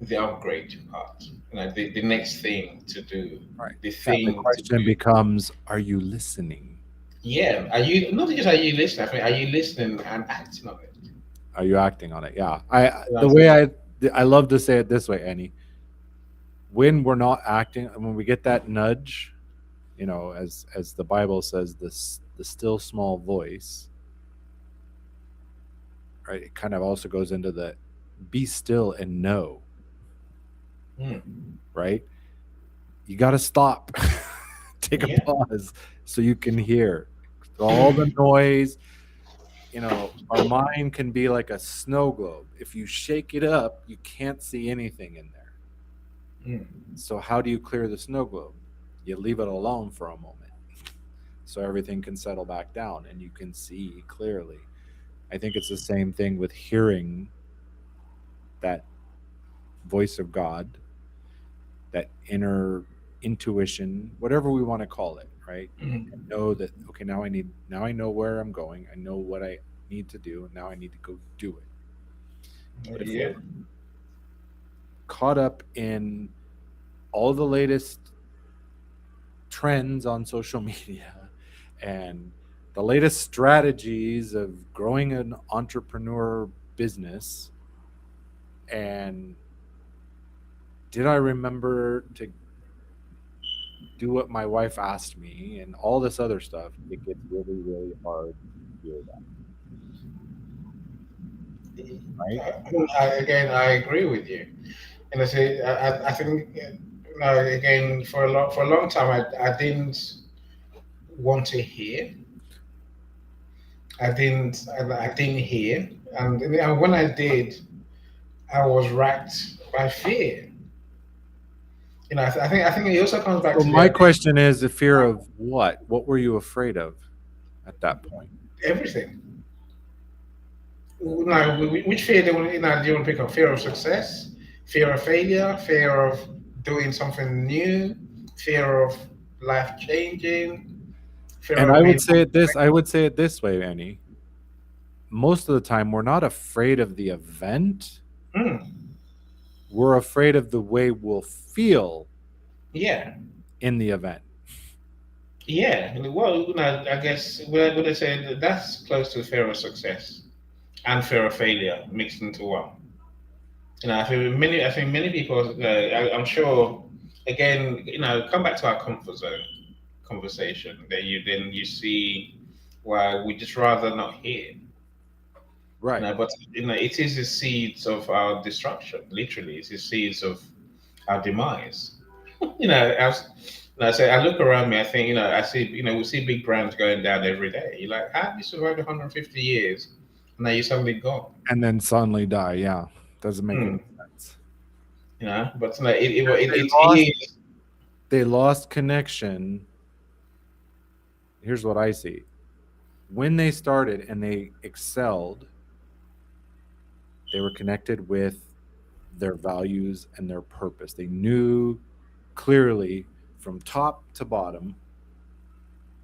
the upgrade part. You know, the next thing to do, Right. the And the thing to question do. becomes, are you listening? Yeah, are you not just are you listening? I mean, are you listening and acting on it? Are you acting on it? Yeah. The That's way I love to say it this way, Annie, when we're not acting, when we get that nudge, as the Bible says, this the still small voice, right? It kind of also goes into the be still and know, mm, right? You got to stop, take a yeah, pause so you can hear all the noise. Our mind can be like a snow globe. If you shake it up, you can't see anything in there. mm, So how do you clear the snow globe? You leave it alone for a moment so everything can settle back down and you can see clearly. I think it's the same thing with hearing that voice of God, that inner intuition, whatever we want to call it, right? And mm, know that, okay, now I know where I'm going. I know what I need to do, and now I need to go do it. But if we're yeah, caught up in all the latest trends on social media and the latest strategies of growing an entrepreneur business, and did I remember to do what my wife asked me and all this other stuff, it gets really, really hard to hear that, right? Again, I agree with you. And I say, I think, again, for a long time, I didn't want to hear. I didn't hear, and when I did, I was racked by fear. You know, I think it also comes back So to the my idea question is, the fear of what? What were you afraid of at that point? everything. Now, which fear do you want to pick up? Fear of success, fear of failure, fear of doing something new, fear of life changing, fear And of being. I would say it this way, Annie. Most of the time we're not afraid of the event. Mm, We're afraid of the way we'll feel yeah, in the event. yeah. Well, I guess would I say that that's close to fear of success and fear of failure mixed into one. You know, I think many people. I'm sure. Again, come back to our comfort zone conversation. Then you see why we just rather not hear. Right. But it is the seeds of our destruction. Literally, it's the seeds of our demise. You know, as And I say, I look around me, I think, I see, we see big brands going down every day. You're like, how have you survived 150 years? And now you're suddenly gone. And then suddenly die. Yeah, doesn't make any Hmm. sense. But They it lost. is. They lost connection. Here's what I see: when they started and they excelled, they were connected with their values and their purpose. They knew clearly from top to bottom,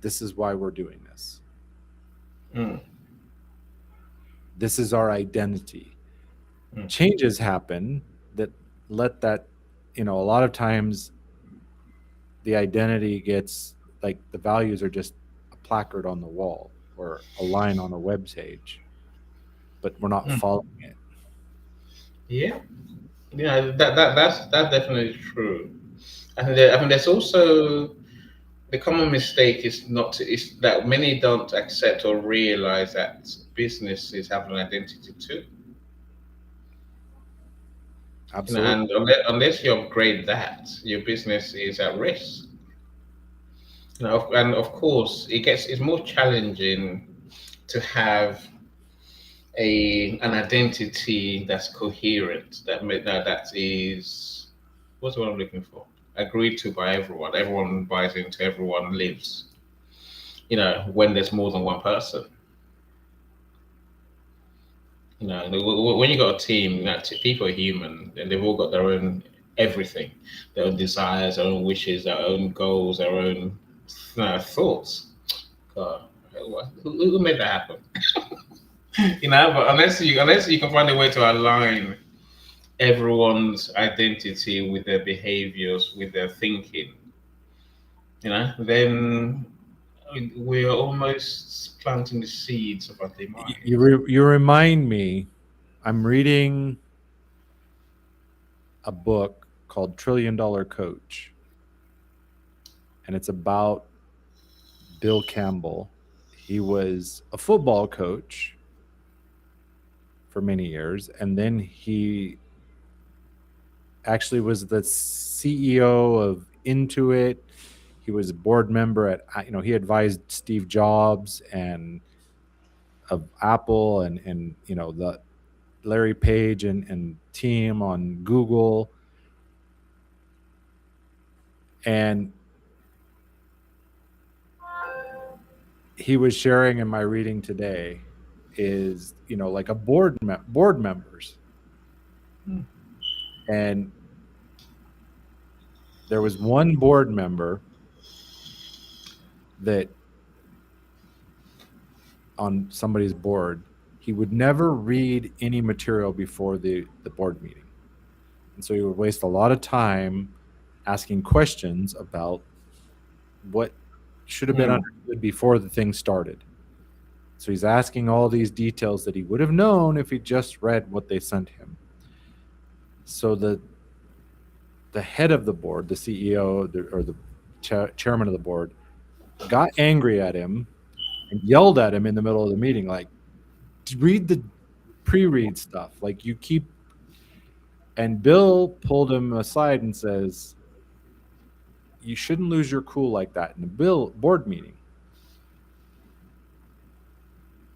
this is why we're doing this. Hmm. This is our identity. Hmm. Changes happen that let that, a lot of times the identity gets like the values are just a placard on the wall or a line on a web page, but we're not Hmm. following it. Yeah. That's definitely true. I think there's also the common mistake is not to, is that many don't accept or realize that businesses have an identity too. Absolutely. And unless you upgrade that, your business is at risk. And of course, it's more challenging to have an identity that's coherent, that is, what's the word I'm looking for? Agreed to by everyone. Everyone buys into. Everyone lives. When there's more than one person. When you got a team, people are human, and they've all got their own everything, their own desires, their own wishes, their own goals, their own thoughts. God, who made that happen? But unless you can find a way to align everyone's identity with their behaviors, with their thinking, then we're almost planting the seeds of our demise. You remind me, I'm reading a book called Trillion Dollar Coach, and it's about Bill Campbell. He was a football coach for many years, and then he actually was the CEO of Intuit. He was a board member at, he advised Steve Jobs and of Apple and the Larry Page and team on Google. And he was sharing in my reading today is, like a board members. Hmm. And there was one board member that on somebody's board, he would never read any material before the board meeting. And so he would waste a lot of time asking questions about what should have been Hmm. understood before the thing started. So he's asking all these details that he would have known if he just read what they sent him. So the head of the board, the CEO or the chairman of the board, got angry at him and yelled at him in the middle of the meeting, like, read the pre-read stuff. Like you keep. And Bill pulled him aside and says, "You shouldn't lose your cool like that in the bill board meeting.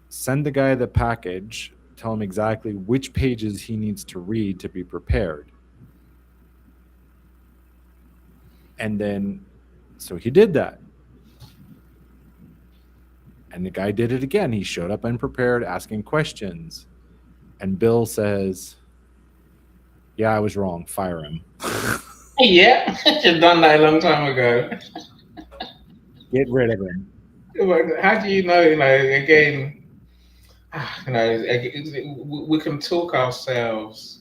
Send the guy the package, tell him exactly which pages he needs to read to be prepared." And then, so he did that. And the guy did it again. He showed up unprepared, asking questions. And Bill says, "Yeah, I was wrong. Fire him. Yeah, should done that a long time ago. Get rid of him." But how do you know? Again, we can talk ourselves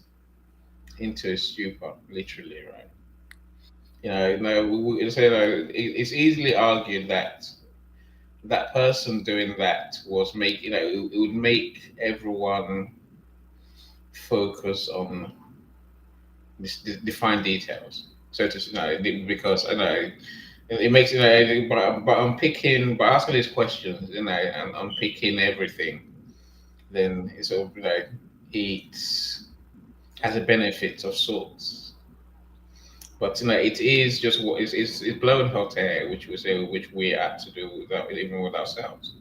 into a stupor, literally, right? It's easily argued that that person doing that was it would make everyone focus on the fine details. So to because it makes but unpicking, by asking these questions, and unpicking everything, then it's sort of it has a benefit of sorts. But it is just what it's blowing hot air, which we say, which we had to do without even with ourselves.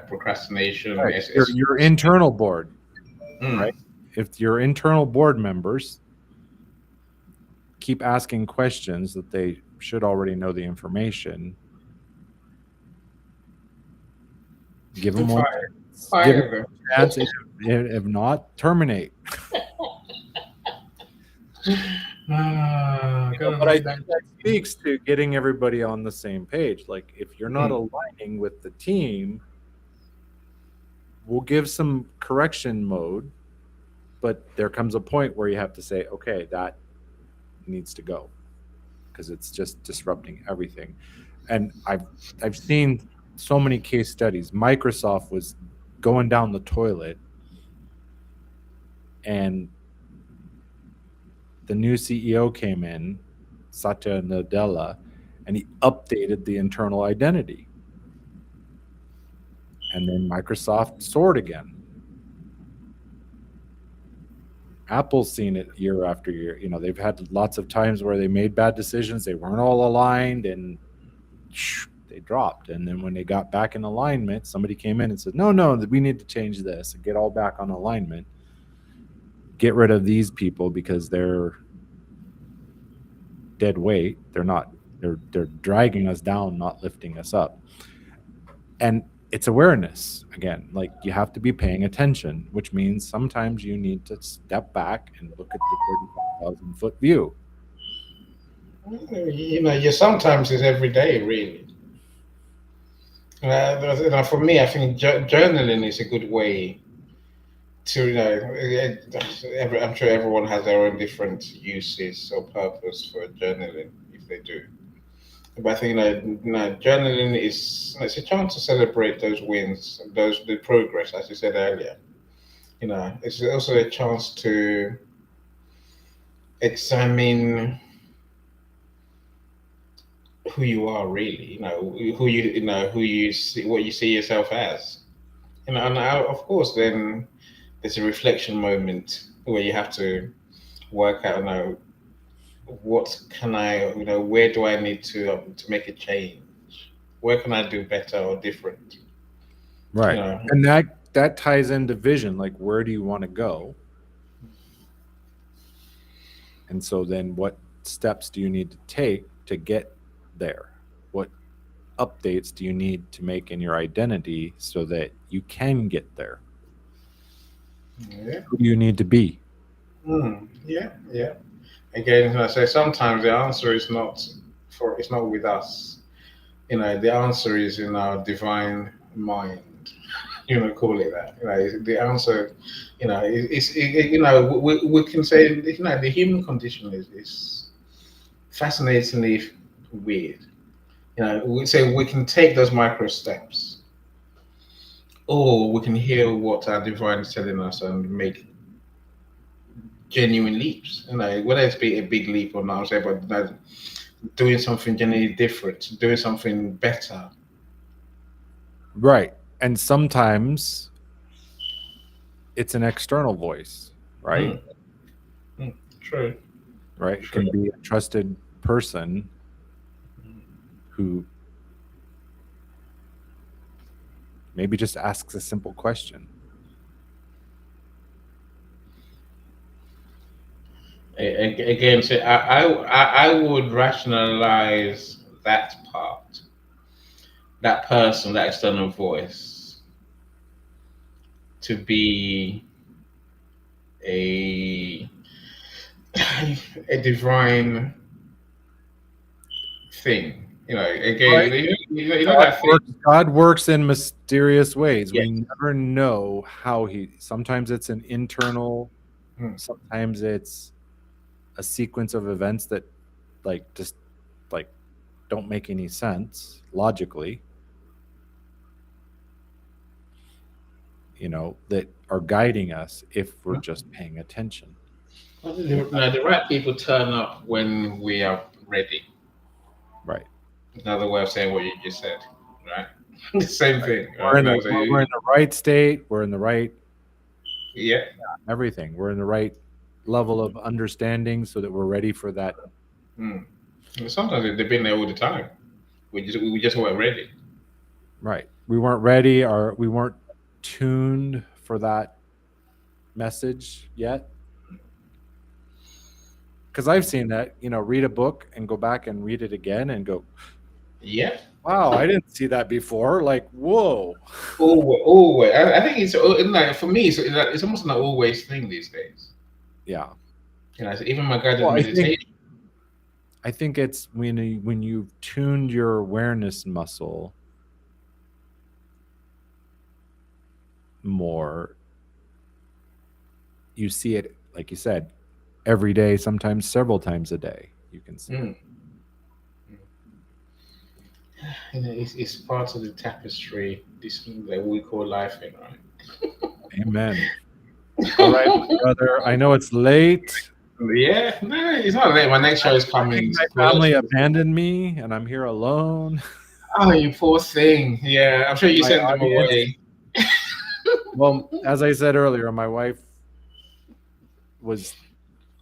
Procrastination, Right. Your internal board, mm, right? If your internal board members keep asking questions that they should already know the information, give them one fire, chance. Give them fire them. a chance. If not, terminate. Ah, gotta But I write think that. that speaks to getting everybody on the same page. Like, if you're not Mm, aligning with the team, we'll give some correction mode, but there comes a point where you have to say, okay, that needs to go because it's just disrupting everything. And I've seen so many case studies. Microsoft was going down the toilet, and the new CEO came in, Satya Nadella, and he updated the internal identity. And then Microsoft soared again. Apple's seen it year after year. They've had lots of times where they made bad decisions, they weren't all aligned, and they dropped. And then when they got back in alignment, somebody came in and said, no, no, we need to change this and get all back on alignment. Get rid of these people because they're dead weight. They're dragging us down, not lifting us up. And it's awareness again. Like, you have to be paying attention, which means sometimes you need to step back and look at the 35,000-foot view. you sometimes it's every day, really. For me, I think journaling is a good way to, I'm sure everyone has their own different uses or purpose for journaling if they do. But I think journaling is it's a chance to celebrate those wins, the progress, as you said earlier. It's also a chance to examine who you are really. Who you see, what you see yourself as. And of course, then there's a reflection moment where you have to work out, what can I, where do I need to make a change? Where can I do better or different? You Right. know, And that ties into vision. Like, where do you want to go? And so then what steps do you need to take to get there? What updates do you need to make in your identity so that you can get there? yeah, Who do you need to be? yeah, yeah. Again, I say sometimes the answer is not it's not with us. The answer is in our divine mind. Call it that. The answer, we can say, the human condition is fascinatingly weird. We say we can take those micro steps, or we can hear what our divine is telling us and make genuine leaps. Whether it's be a big leap or not, I'm saying, but doing something genuinely different, doing something better. Right. And sometimes it's an external voice, right? Mm, true, Right. It true. can be a trusted person who maybe just asks a simple question. Again, so I would rationalize that part, that person, that external voice, to be a a divine thing. Again, Right. that thing. God works in mysterious ways. We Yes. never know how sometimes it's an internal, Mm. sometimes it's a sequence of events that just like don't make any sense logically, that are guiding us if we're just paying attention. The right people turn up when we are ready. Right. Another way of saying what you just said, right? The same thing, We're right? in the So we're in the right state, we're in the right yeah, everything. We're in the right level of understanding so that we're ready for that. Mm. And sometimes they've been there all the time. We just weren't ready. Right. We weren't ready, or we weren't tuned for that message yet. Because I've seen that, read a book and go back and read it again and go, Yeah. wow, I didn't see that before. Like, whoa. Always, always. I think like for me, it's almost an always thing these days. Yeah. So even my guided Well, meditation. I think it's when you've tuned your awareness muscle more, you see it, like you said, every day, sometimes several times a day. You can see it. Mm. It's part of the tapestry. This that we call life, Amen. All right, my brother. I know it's late. Yeah, no, it's not late. My next show is I think coming. my family abandoned me and I'm here alone. Oh, you poor thing. Yeah, I'm sure you My sent them audience. away. Well, as I said earlier, my wife was,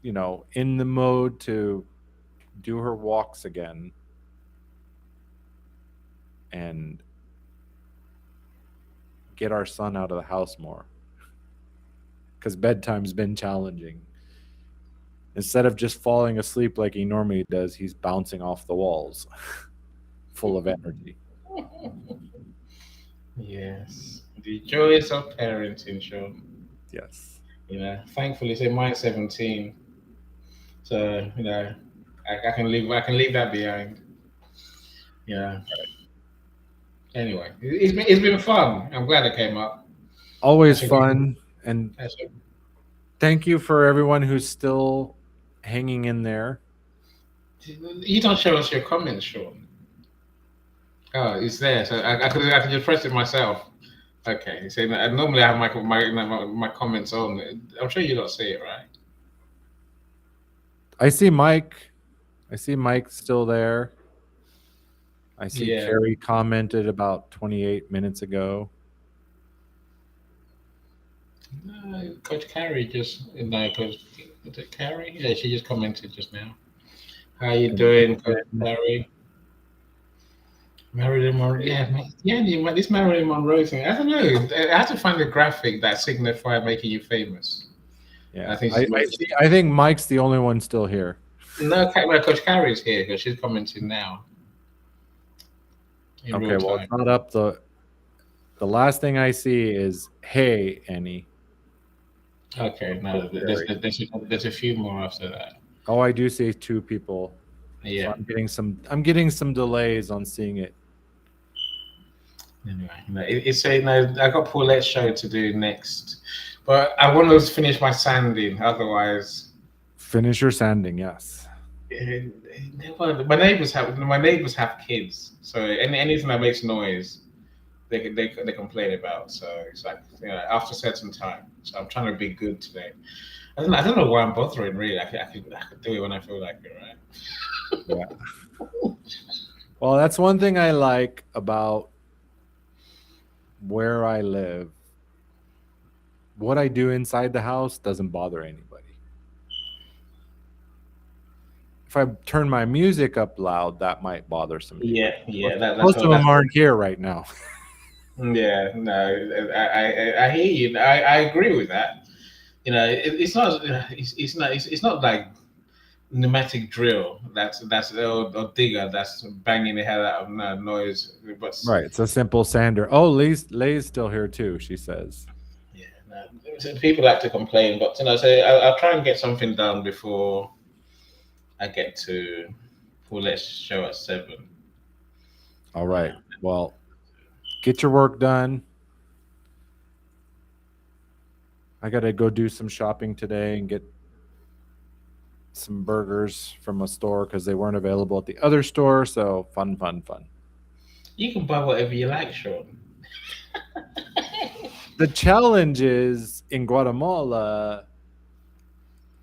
in the mode to do her walks again and get our son out of the house more because bedtime's been challenging. Instead of just falling asleep like he normally does, he's bouncing off the walls, full of energy. Yes, the joys of parenting, sure. Yes. Thankfully, say mine's 17, so I can leave that behind. Yeah. Anyway, it's been fun. I'm glad it came up. I Always should go. fun. And I should, thank you for everyone who's still hanging in there. you don't show us your comments, Sean. Oh, it's there. So I could just press it myself. Okay. So normally I have my comments on. I'm sure you don't see it, right? I see Mike. I see Mike still there. I see Yeah. Carrie commented about 28 minutes ago. Coach Carrie just no, Coach was it Carrie? Yeah, she just commented just now. How you And doing, Coach then, Carrie? Marilyn Monroe. Yeah, this Marilyn Monroe thing. I don't know. I have to find a graphic that signifies making you famous. I yeah, think I, she's I see. I think Mike's the only one still here. no. Well, Coach Carrie's here because she's commenting now in real Okay, well, time. it's not up. The last thing I see is, "Hey, Annie." Okay, Coach no, Carrie. there's a few more after that. Oh, I do see two people. So Yeah. I'm getting some delays on seeing it. Anyway, it's a I got Paulette's show to do next, but I want to finish my sanding. Otherwise, Finish your sanding, yes. eh, well, my neighbors have kids, so anything that makes noise, they complain about. So it's like after a certain time. So I'm trying to be good today. I don't know why I'm bothering really. I could do it when I feel like it, right? Yeah. Well, that's one thing I like about where I live. What I do inside the house doesn't bother anybody. If I turn my music up loud, that might bother some Yeah, people. yeah. That's Most what of them that's. aren't here right now. Yeah, no, I hear you. I agree with that. It's not it's not like pneumatic drill that's or digger that's banging the hell out of noise. But Right. It's a simple sander. Oh, Lay's still here too, she says. yeah, no, so people like to complain, but so I'll try and get something done before I get to Paulette's show at 7. All right. Yeah. Well, get your work done. I got to go do some shopping today and get some burgers from a store because they weren't available at the other store. So fun, fun, fun. You can buy whatever you like, Sean. The challenge is in Guatemala,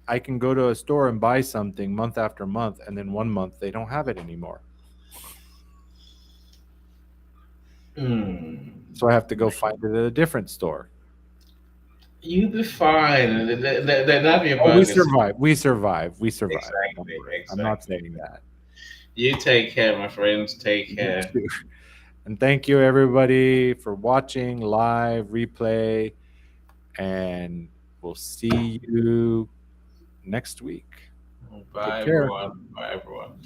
I can go to a store and buy something month after month, and then one month they don't have it anymore. Hmm. So I have to go find it at a different store. You be fine. That'll be a Oh, we bonus. survive. We survive. We survive. Don't Exactly, worry. I'm not exactly. saying that. You take care, my friends. Take You care. too. And thank you everybody for watching live replay. And we'll see you next week. Take Bye, care. everyone. Bye, everyone.